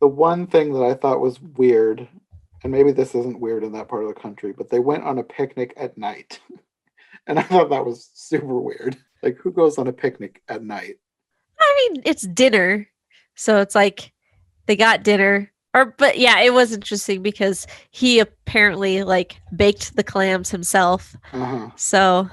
The one thing that I thought was weird, and maybe this isn't weird in that part of the country, but they went on a picnic at night. And I thought that was super weird. Like, who goes on a picnic at night? I mean, it's dinner. So it's like they got dinner. But yeah, it was interesting because he apparently like baked the clams himself. So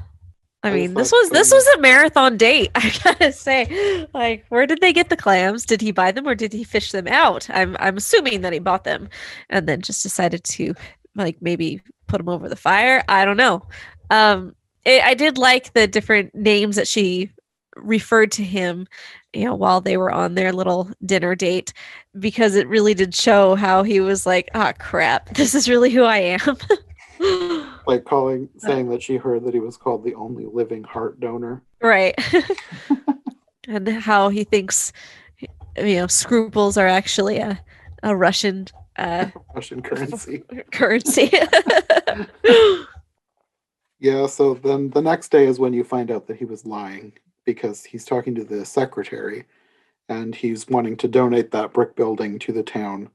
I mean, this was a marathon date, I gotta say. Like, where did they get the clams? Did he buy them or did he fish them out? I'm assuming that he bought them and then just decided to like maybe put them over the fire. I don't know. I did like the different names that she referred to him, while they were on their little dinner date, because it really did show how he was like, "Ah, crap, this is really who I am." Like saying that she heard that he was called the only living heart donor. Right. And how he thinks, scruples are actually a Russian Russian currency. Yeah, so then the next day is when you find out that he was lying, because he's talking to the secretary and he's wanting to donate that brick building to the town.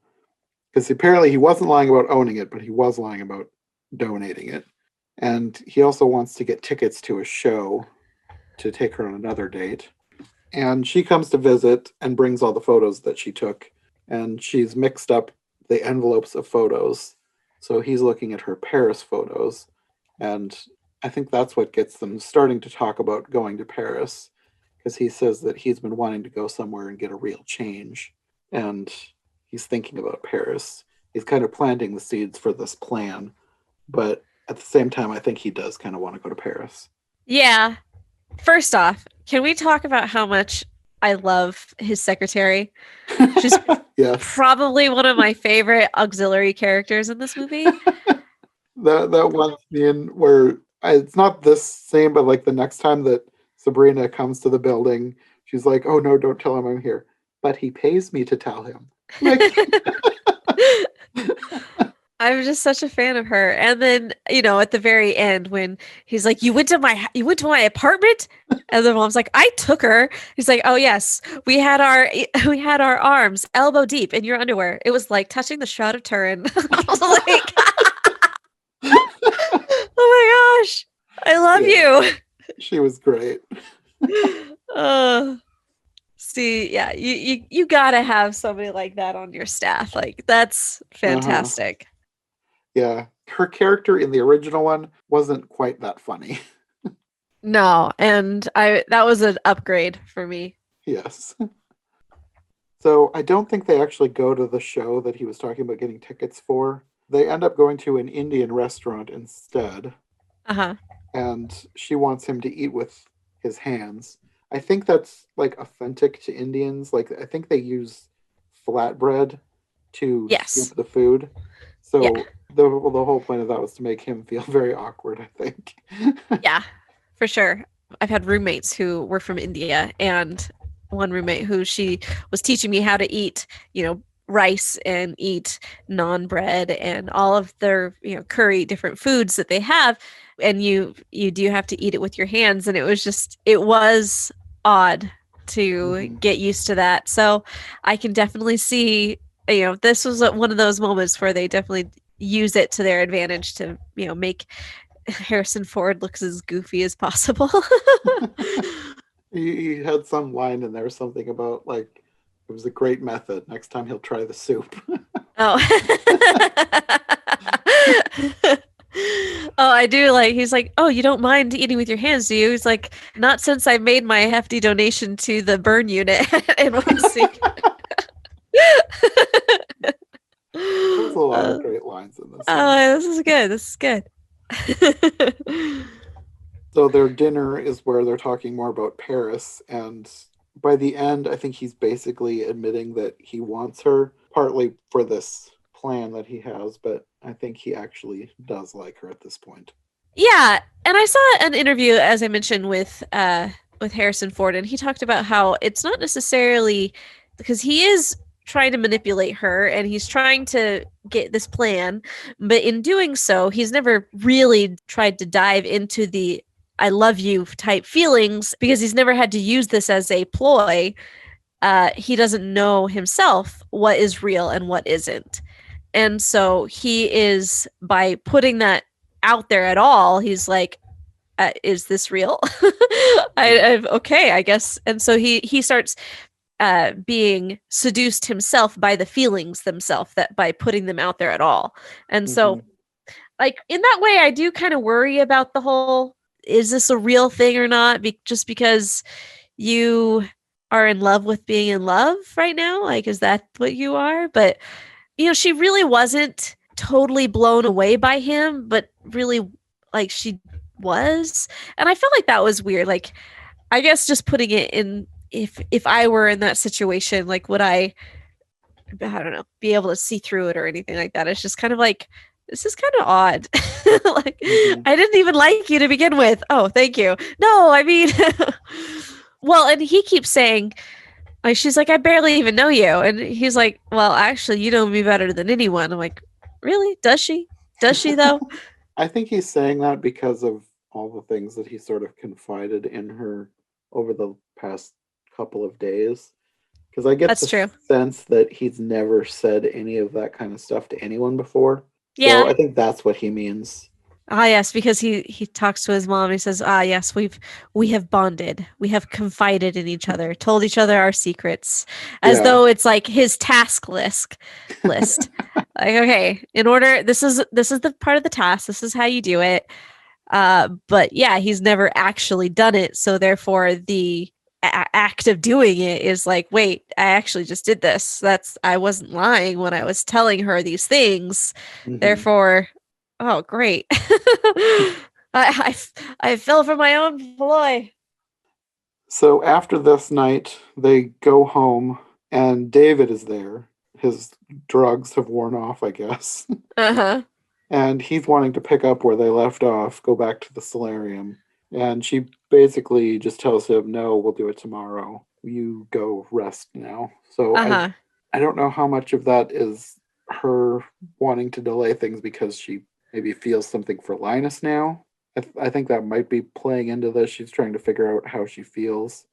Because apparently he wasn't lying about owning it, but he was lying about donating it. And he also wants to get tickets to a show to take her on another date. And she comes to visit and brings all the photos that she took. And she's mixed up the envelopes of photos. So he's looking at her Paris photos. And I think that's what gets them starting to talk about going to Paris. Because he says that he's been wanting to go somewhere and get a real change. And he's thinking about Paris. He's kind of planting the seeds for this plan. But at the same time, I think he does kind of want to go to Paris. Yeah. First off, can we talk about how much I love his secretary? She's yes. Probably one of my favorite auxiliary characters in this movie. that one scene where it's not this same, but like the next time that Sabrina comes to the building, she's like, "Oh no, don't tell him I'm here." But he pays me to tell him. Like, I'm just such a fan of her. And then, at the very end when he's like, you went to my apartment? And the mom's like, "I took her." He's like, "Oh yes, we had our arms elbow deep in your underwear. It was like touching the Shroud of Turin." I was like, "Oh my gosh, I love you." She was great. See, yeah, you gotta have somebody like that on your staff. Like, that's fantastic. Yeah, her character in the original one wasn't quite that funny. No, and that was an upgrade for me. Yes. So I don't think they actually go to the show that he was talking about getting tickets for. They end up going to an Indian restaurant instead. And she wants him to eat with his hands. I think that's like authentic to Indians. Like, I think they use flatbread to scoop the food. So the whole point of that was to make him feel very awkward, I think. Yeah, for sure. I've had roommates who were from India, and one roommate who she was teaching me how to eat, rice and eat naan bread and all of their, curry different foods that they have. And you do have to eat it with your hands. And it was odd to get used to that. So I can definitely see, this was one of those moments where they definitely use it to their advantage to, make Harrison Ford looks as goofy as possible. He had some line in there, something about like, it was a great method. Next time he'll try the soup. Oh. Oh, I do like, he's like, "Oh, you don't mind eating with your hands, do you?" He's like, "Not since I made my hefty donation to the burn unit." And There's a lot of great lines in this. Oh, this is good. So their dinner is where they're talking more about Paris, and by the end, I think he's basically admitting that he wants her, partly for this plan that he has, but I think he actually does like her at this point. Yeah, and I saw an interview, as I mentioned, with Harrison Ford, and he talked about how it's not necessarily because he is trying to manipulate her and he's trying to get this plan, but in doing so, he's never really tried to dive into the "I love you" type feelings because he's never had to use this as a ploy. He doesn't know himself what is real and what isn't. And so he is, by putting that out there at all, he's like, is this real? Okay, I guess. And so he starts being seduced himself by the feelings themselves, that by putting them out there at all. And so like in that way, I do kind of worry about the whole, is this a real thing or not? Just because you are in love with being in love right now, like, is that what you are? But she really wasn't totally blown away by him, but really, like, she was. And I felt like that was weird. Like, I guess just putting it in, if I were in that situation, like, would I don't know, be able to see through it or anything like that? It's just kind of like, this is kind of odd. Like, I didn't even like you to begin with. Oh, thank you. No, I mean, well, and he keeps saying, like, she's like, I barely even know you. And he's like, well, actually, you know me better than anyone. I'm like, really? Does she? Does she, though? I think he's saying that because of all the things that he sort of confided in her over the past couple of days. Because I get That's the true. sense that he's never said any of that kind of stuff to anyone before. Yeah. So I think that's what he means. Ah, yes, because he talks to his mom. He says, "Ah, yes, we have bonded, we have confided in each other, told each other our secrets, as though it's like his task list. Like, okay, in order, this is the part of the task. This is how you do it. But yeah, he's never actually done it. So therefore, the act of doing it is like, wait, I actually just did this. I wasn't lying when I was telling her these things. Therefore." Oh, great. I fell for my own ploy. So after this night, they go home, and David is there. His drugs have worn off, I guess. Uh-huh. And he's wanting to pick up where they left off, go back to the solarium. And she basically just tells him, no, we'll do it tomorrow. You go rest now. So I don't know how much of that is her wanting to delay things because she maybe feels something for Linus now. I think that might be playing into this. She's trying to figure out how she feels,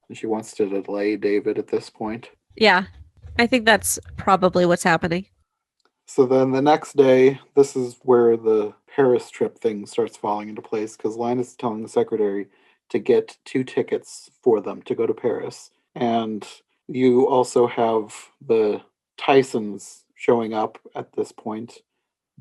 and she wants to delay David at this point. Yeah, I think that's probably what's happening. So then the next day, this is where the Paris trip thing starts falling into place, because Linus is telling the secretary to get 2 tickets for them to go to Paris. And you also have the Tysons showing up at this point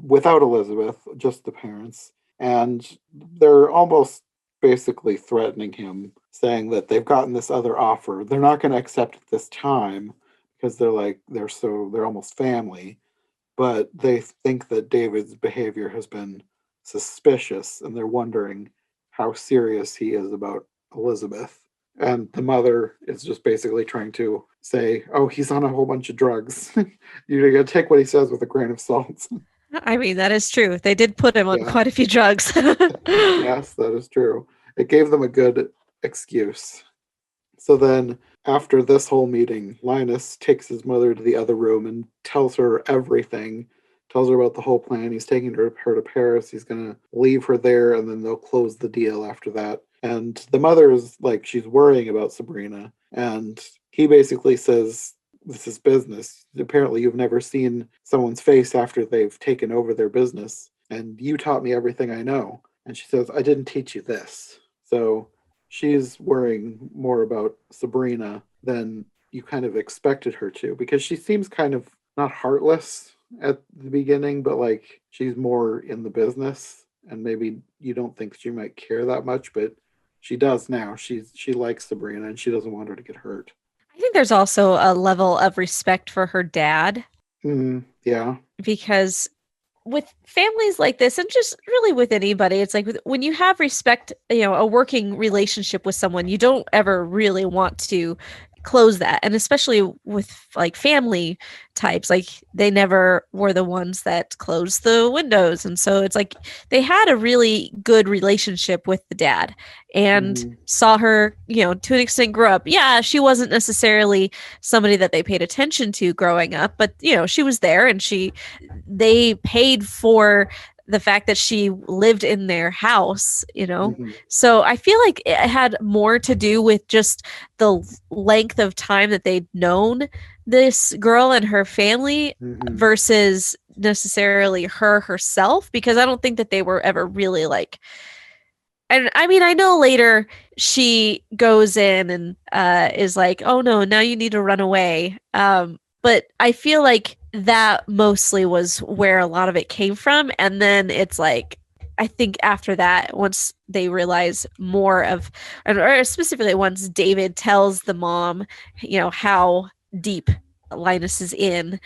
without Elizabeth, just the parents. And they're almost basically threatening him, saying that they've gotten this other offer. They're not going to accept it this time because they're almost family. But they think that David's behavior has been suspicious, and they're wondering how serious he is about Elizabeth. And the mother is just basically trying to say, oh, he's on a whole bunch of drugs. You gotta take what he says with a grain of salt. I mean, that is true. They did put him on quite a few drugs. Yes, that is true. It gave them a good excuse. So then, after this whole meeting, Linus takes his mother to the other room and tells her everything. Tells her about the whole plan. He's taking her to Paris. He's going to leave her there, and then they'll close the deal after that. And the mother is like, she's worrying about Sabrina. And he basically says, this is business. Apparently, you've never seen someone's face after they've taken over their business. And you taught me everything I know. And she says, I didn't teach you this. So she's worrying more about Sabrina than you kind of expected her to, because she seems kind of not heartless at the beginning, but like she's more in the business, and maybe you don't think she might care that much, but she does now. She likes Sabrina, and she doesn't want her to get hurt. I think there's also a level of respect for her dad. Yeah. Because with families like this, and just really with anybody, it's like when you have respect, a working relationship with someone, you don't ever really want to close that. And especially with like family types, like they never were the ones that closed the windows. And so it's like they had a really good relationship with the dad, and saw her, to an extent grow up. Yeah, she wasn't necessarily somebody that they paid attention to growing up, but she was there, and they paid for the fact that she lived in their house, So I feel like it had more to do with just the length of time that they'd known this girl and her family versus necessarily herself, because I don't think that they were ever really like And I mean, I know later she goes in and is like, "Oh no, now you need to run away." But I feel like that mostly was where a lot of it came from, and then it's like I think after that, once they realize more of, or specifically once David tells the mom, how deep Linus is in,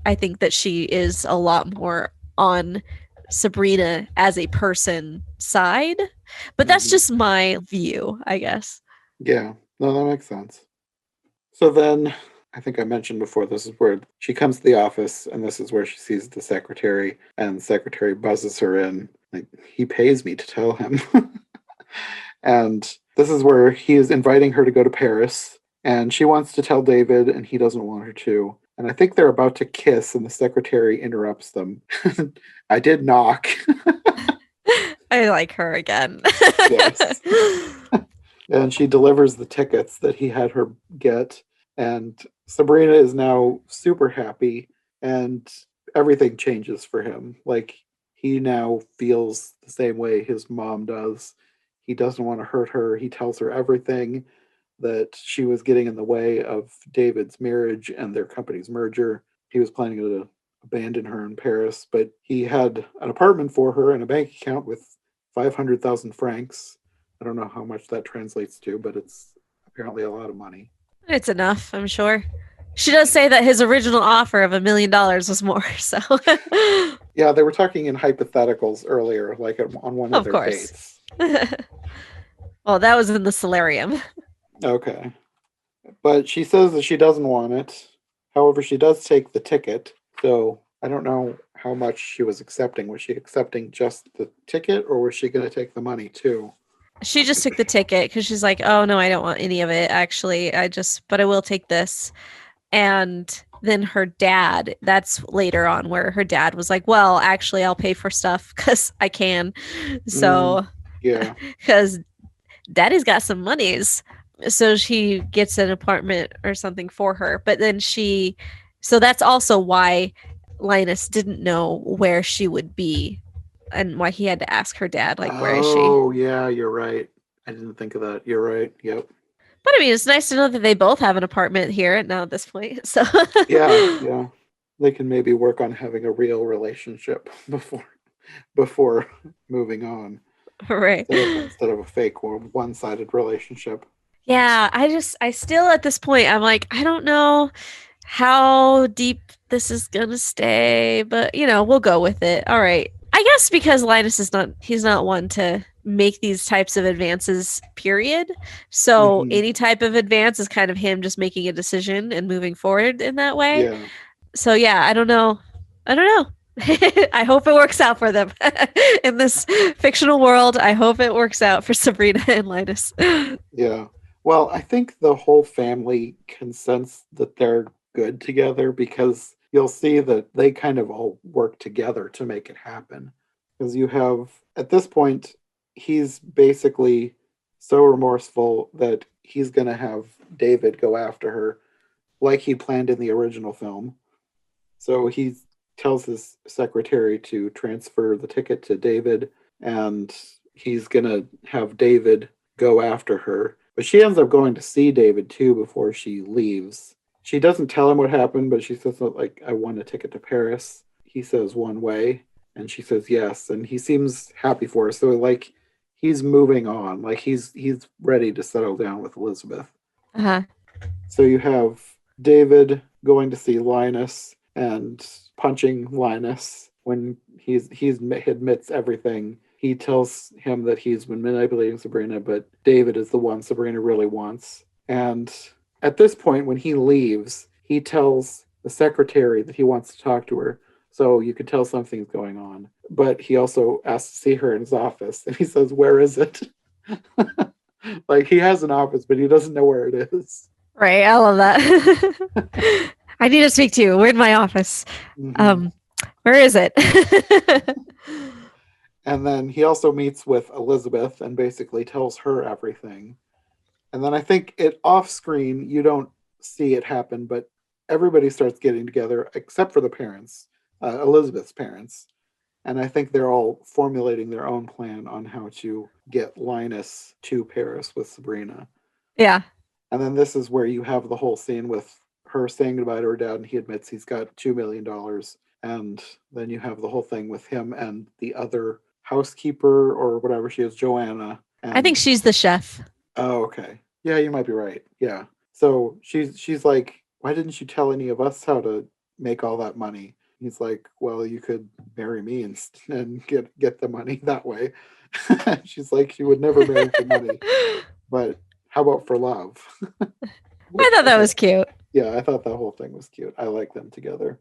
I think that she is a lot more on Sabrina as a person side. But that's Mhm. just my view, I guess. Yeah, no, that makes sense. So then, I think I mentioned before, this is where she comes to the office, and this is where she sees the secretary, and the secretary buzzes her in. Like, he pays me to tell him. And this is where he is inviting her to go to Paris, and she wants to tell David, and he doesn't want her to. And I think they're about to kiss, and the secretary interrupts them. I did knock. I like her again. Yes. And she delivers the tickets that he had her get. And Sabrina is now super happy, and everything changes for him. Like, he now feels the same way his mom does. He doesn't want to hurt her. He tells her everything, that she was getting in the way of David's marriage and their company's merger. He was planning to abandon her in Paris, but he had an apartment for her and a bank account with 500,000 francs. I don't know how much that translates to, but it's apparently a lot of money. It's enough, I'm sure. She does say that his original offer of $1 million was more, so Yeah, they were talking in hypotheticals earlier, like on one of of their course. dates. Well, that was in the solarium. Okay. But she says that she doesn't want it. However, she does take the ticket. So I don't know how much she was accepting. Was she accepting just the ticket, or was she going to take the money too? She just took the ticket because she's like, "Oh no, I don't want any of it. Actually, but I will take this." And then her dad, that's later on where her dad was like, "Well, actually, I'll pay for stuff because I can." Mm, So, yeah. because daddy's got some monies. So she gets an apartment or something for her. But then so that's also why Linus didn't know where she would be and why he had to ask her dad, like, where is she? Oh, yeah, you're right. I didn't think of that. You're right. Yep. But I mean, it's nice to know that they both have an apartment here now at this point. So, Yeah, yeah. They can maybe work on having a real relationship before moving on, right. instead of a fake or one-sided relationship. Yeah, I still at this point, I'm like, I don't know how deep this is gonna stay, but we'll go with it. All right. I guess because Linus he's not one to make these types of advances, period. So Hmm. any type of advance is kind of him just making a decision and moving forward in that way. Yeah. So yeah, I don't know. I don't know. I hope it works out for them in this fictional world. I hope it works out for Sabrina and Linus. Yeah. Well, I think the whole family can sense that they're good together, because you'll see that they kind of all work together to make it happen. Because you have, at this point, he's basically so remorseful that he's going to have David go after her like he planned in the original film. So he tells his secretary to transfer the ticket to David, and he's going to have David go after her. But she ends up going to see David too before she leaves. She doesn't tell him what happened, but she says, like, I won a ticket to Paris. He says one way, and she says yes, and he seems happy for her. So, like, he's moving on. Like, he's ready to settle down with Elizabeth. Uh-huh. So you have David going to see Linus and punching Linus when he admits everything. He tells him that he's been manipulating Sabrina, but David is the one Sabrina really wants. And at this point, when he leaves, he tells the secretary that he wants to talk to her. So you could tell something's going on. But he also asks to see her in his office, and he says, "Where is it?" Like, he has an office, but he doesn't know where it is. Right. I love that. I need to speak to you. We're in my office. Hmm. Um, where is it? And then he also meets with Elizabeth and basically tells her everything. And then I think it off screen, you don't see it happen, but everybody starts getting together except for the parents, Elizabeth's parents. And I think they're all formulating their own plan on how to get Linus to Paris with Sabrina. Yeah. And then this is where you have the whole scene with her saying goodbye to her dad, and he admits he's got $2 million. And then you have the whole thing with him and the other housekeeper or whatever she is, Joanna. And, I think she's the chef. oh, okay. Yeah, you might be right. Yeah. So she's like, why didn't you tell any of us how to make all that money? He's like, well, you could marry me and get the money that way. She's like, she would never marry for money, but how about for love? I thought that was cute. Yeah, I thought that whole thing was cute. I like them together.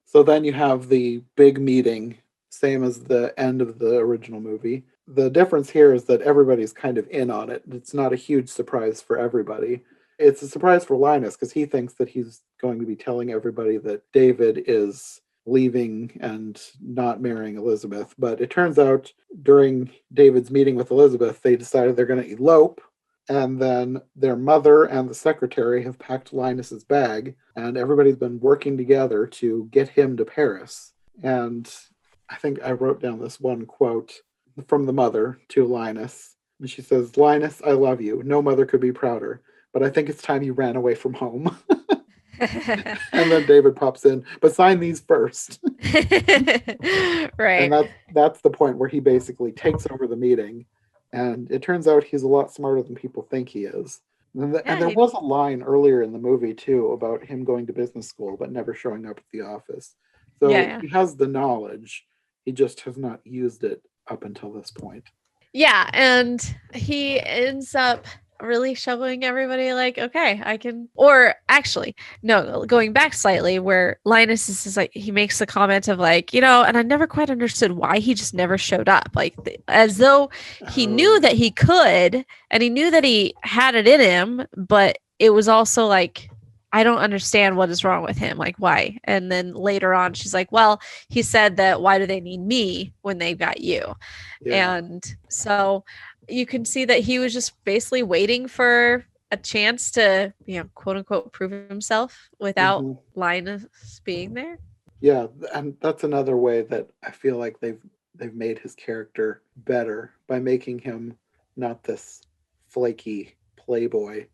So then you have the big meeting, same as the end of the original movie. The difference here is that everybody's kind of in on it. It's not a huge surprise for everybody. It's a surprise for Linus because he thinks that he's going to be telling everybody that David is leaving and not marrying Elizabeth. But it turns out during David's meeting with Elizabeth, they decided they're going to elope. And then their mother and the secretary have packed Linus's bag, and everybody's been working together to get him to Paris. And I think I wrote down this one quote from the mother to Linus. And she says, "Linus, I love you. No mother could be prouder. But I think it's time you ran away from home." And then David pops in, but sign these first. Right. And that's the point where he basically takes over the meeting. And it turns out he's a lot smarter than people think he is. And there was a line earlier in the movie, too, about him going to business school, but never showing up at the office. So he has the knowledge. He just has not used it up until this point. Yeah, and he ends up really showing everybody like, okay, I can, or actually, no, going back slightly where Linus is like, he makes the comment of like, and I never quite understood why he just never showed up. Like as though he knew that he could, and he knew that he had it in him, but it was also like, I don't understand what is wrong with him. Like, why? And then later on, she's like, well, he said that why do they need me when they've got you? Yeah. And so you can see that he was just basically waiting for a chance to, quote unquote, prove himself without Linus being there. Yeah. And that's another way that I feel like they've made his character better by making him not this flaky playboy.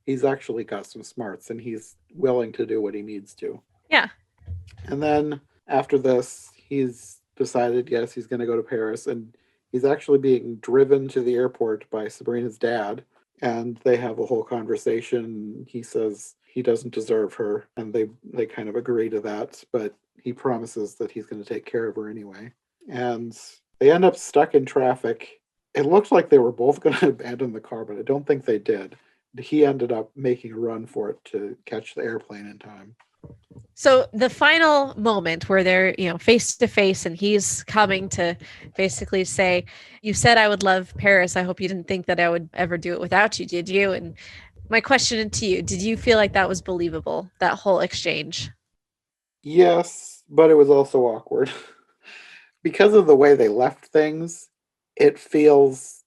He's actually got some smarts and he's willing to do what he needs to. Yeah. And then after this, he's decided, yes, he's going to go to Paris, and he's actually being driven to the airport by Sabrina's dad. And they have a whole conversation. He says he doesn't deserve her, and they kind of agree to that, but he promises that he's going to take care of her anyway. And they end up stuck in traffic. It looked like they were both going to abandon the car, but I don't think they did. He ended up making a run for it to catch the airplane in time. So the final moment where they're, face to face, and he's coming to basically say, you said I would love Paris. I hope you didn't think that I would ever do it without you, did you? And my question to you, did you feel like that was believable, that whole exchange? Yes, but it was also awkward. Because of the way they left things, it feels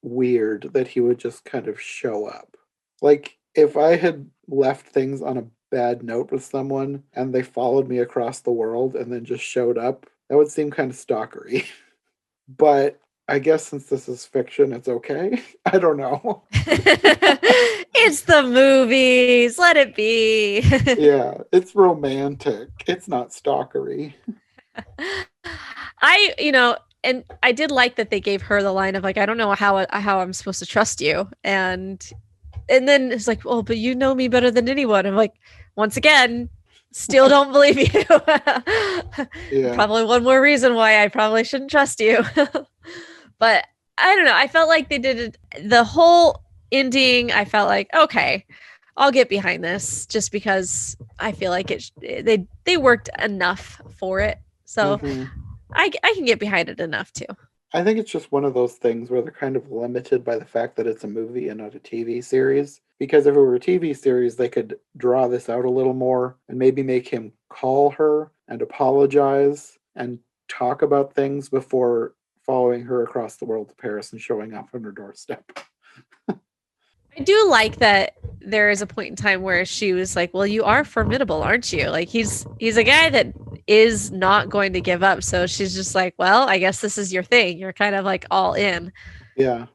weird that he would just kind of show up. Like, if I had left things on a bad note with someone and they followed me across the world and then just showed up, that would seem kind of stalkery. But I guess since this is fiction, it's okay. I don't know. It's the movies. Let it be. Yeah, it's romantic. It's not stalkery. And I did like that they gave her the line of like, I don't know how I'm supposed to trust you. And then it's like, oh, but you know me better than anyone. I'm like, once again, still don't believe you. Yeah. Probably one more reason why I probably shouldn't trust you. But I don't know. I felt like they did it, the whole ending. I felt like, okay, I'll get behind this just because I feel like they worked enough for it. So I can get behind it enough too. I think it's just one of those things where they're kind of limited by the fact that it's a movie and not a TV series. Because if it were a TV series, they could draw this out a little more and maybe make him call her and apologize and talk about things before following her across the world to Paris and showing up on her doorstep. I do like that there is a point in time where she was like, well, you are formidable, aren't you? Like he's a guy that is not going to give up. So she's just like, well, I guess this is your thing. You're kind of like all in. Yeah.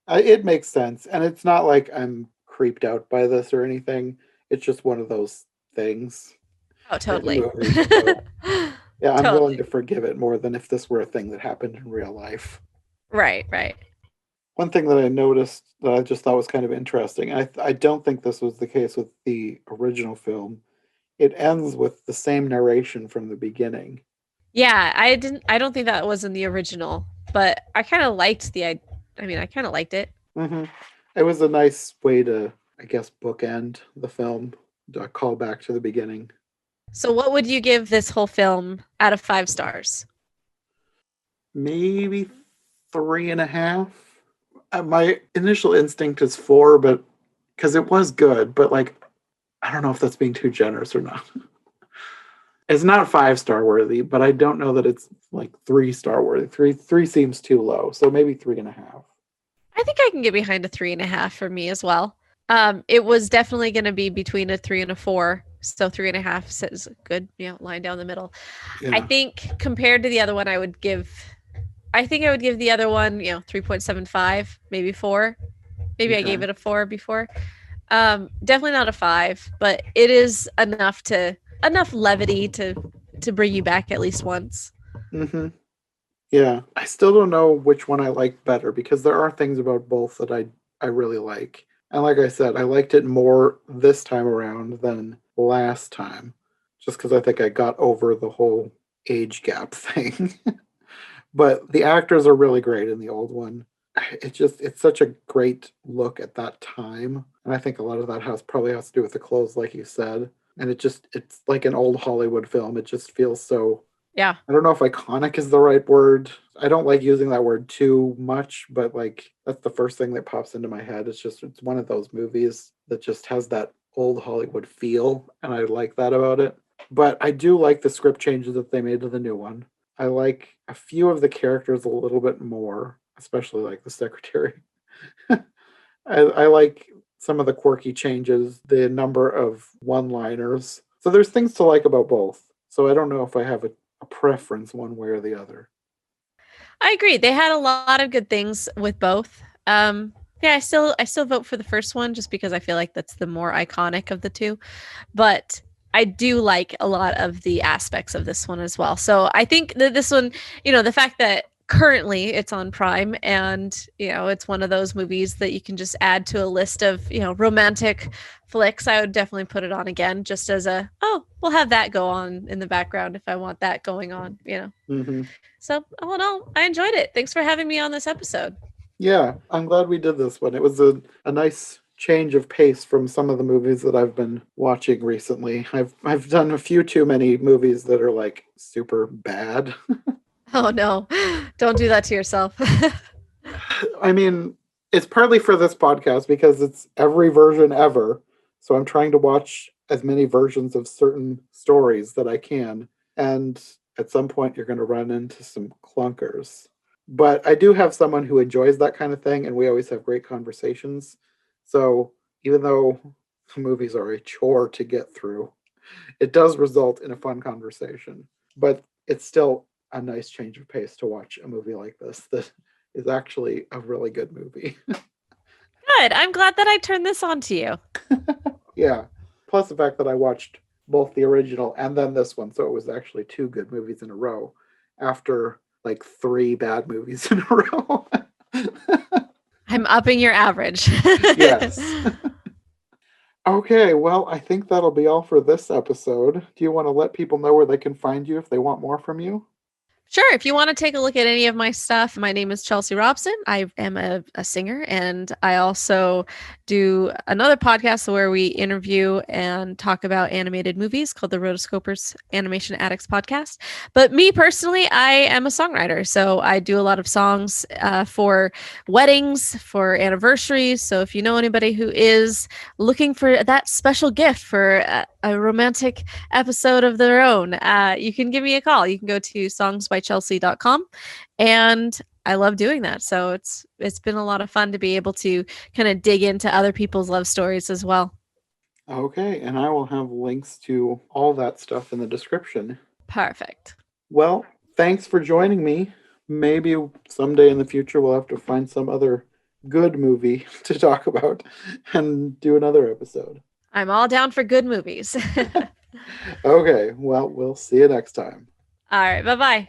It makes sense. And it's not like I'm creeped out by this or anything. It's just one of those things Oh, totally. in movies. So, yeah, I'm willing Totally. to forgive it more than if this were a thing that happened in real life. Right. One thing that I noticed that I just thought was kind of interesting, I don't think this was the case with the original film. It ends with the same narration from the beginning. Yeah, I don't think that was in the original, but I kind of liked I kind of liked it. Mm-hmm. It was a nice way to, I guess, bookend the film, to call back to the beginning. So what would you give this whole film out of 5 stars? Maybe 3.5. My initial instinct is 4, but because it was good, but like, I don't know if that's being too generous or not. It's not 5-star worthy, but I don't know that it's like 3-star worthy. Three seems too low, so maybe 3.5. I think I can get behind a 3.5 for me as well. It was definitely going to be between a 3 and a 4. So 3.5 is a good, line down the middle. Yeah. I think compared to the other one, I would give the other one, 3.75, maybe 4. Maybe I Okay. gave it a 4 before. Definitely not a 5, but it is enough levity to bring you back at least once. Mm-hmm. Yeah, I still don't know which one I like better because there are things about both that I really like. And like I said, I liked it more this time around than last time, just because I think I got over the whole age gap thing. But the actors are really great in the old one. It's such a great look at that time. And I think a lot of that probably has to do with the clothes, like you said. And it's like an old Hollywood film. It just feels so, Yeah. I don't know if iconic is the right word. I don't like using that word too much, but like that's the first thing that pops into my head. It's one of those movies that just has that old Hollywood feel, and I like that about it. But I do like the script changes that they made to the new one. I like a few of the characters a little bit more, especially like the secretary. I like some of the quirky changes, the number of one-liners. So there's things to like about both. So I don't know if I have a preference one way or the other. I agree. They had a lot of good things with both. Yeah, I still vote for the first one just because I feel like that's the more iconic of the two. But I do like a lot of the aspects of this one as well. So I think that this one, the fact that currently it's on Prime and, it's one of those movies that you can just add to a list of, romantic flicks, I would definitely put it on again just as we'll have that go on in the background if I want that going on, Mm-hmm. So all in all, I enjoyed it. Thanks for having me on this episode. Yeah, I'm glad we did this one. It was a nice change of pace from some of the movies that I've been watching recently. I've done a few too many movies that are like super bad. Oh no, don't do that to yourself. I mean, it's partly for this podcast because it's every version ever. So I'm trying to watch as many versions of certain stories that I can. And at some point, you're going to run into some clunkers. But I do have someone who enjoys that kind of thing, and we always have great conversations. So even though movies are a chore to get through, it does result in a fun conversation. But it's still a nice change of pace to watch a movie like this that is actually a really good movie. Good. I'm glad that I turned this on to you. Yeah. Plus the fact that I watched both the original and then this one, so it was actually 2 good movies in a row after like 3 bad movies in a row. I'm upping your average. Yes. Okay, well, I think that'll be all for this episode. Do you want to let people know where they can find you if they want more from you? Sure. If you want to take a look at any of my stuff, my name is Chelsea Robson. I am a singer, and I also do another podcast where we interview and talk about animated movies called the Rotoscopers Animation Addicts Podcast. But me personally, I am a songwriter. So I do a lot of songs for weddings, for anniversaries. So if you know anybody who is looking for that special gift for a romantic episode of their own, you can give me a call. You can go to songsbychelsea.com, and I love doing that. So it's been a lot of fun to be able to kind of dig into other people's love stories as well. Okay, and I will have links to all that stuff in the description. Perfect. Well, thanks for joining me. Maybe someday in the future we'll have to find some other good movie to talk about and do another episode. I'm all down for good movies. Okay, well, we'll see you next time. All right, bye-bye.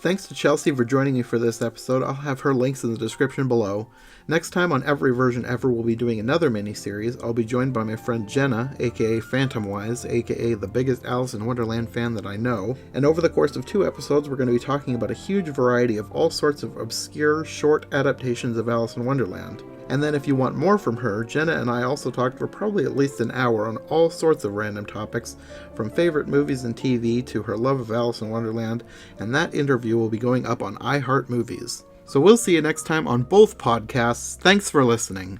Thanks to Chelsea for joining me for this episode. I'll have her links in the description below. Next time on Every Version Ever, we'll be doing another mini-series. I'll be joined by my friend Jenna, aka Phantomwise, aka the biggest Alice in Wonderland fan that I know. And over the course of 2 episodes, we're going to be talking about a huge variety of all sorts of obscure, short adaptations of Alice in Wonderland. And then if you want more from her, Jenna and I also talked for probably at least an hour on all sorts of random topics, from favorite movies and TV to her love of Alice in Wonderland, and that interview will be going up on iHeartMovies. So we'll see you next time on both podcasts. Thanks for listening.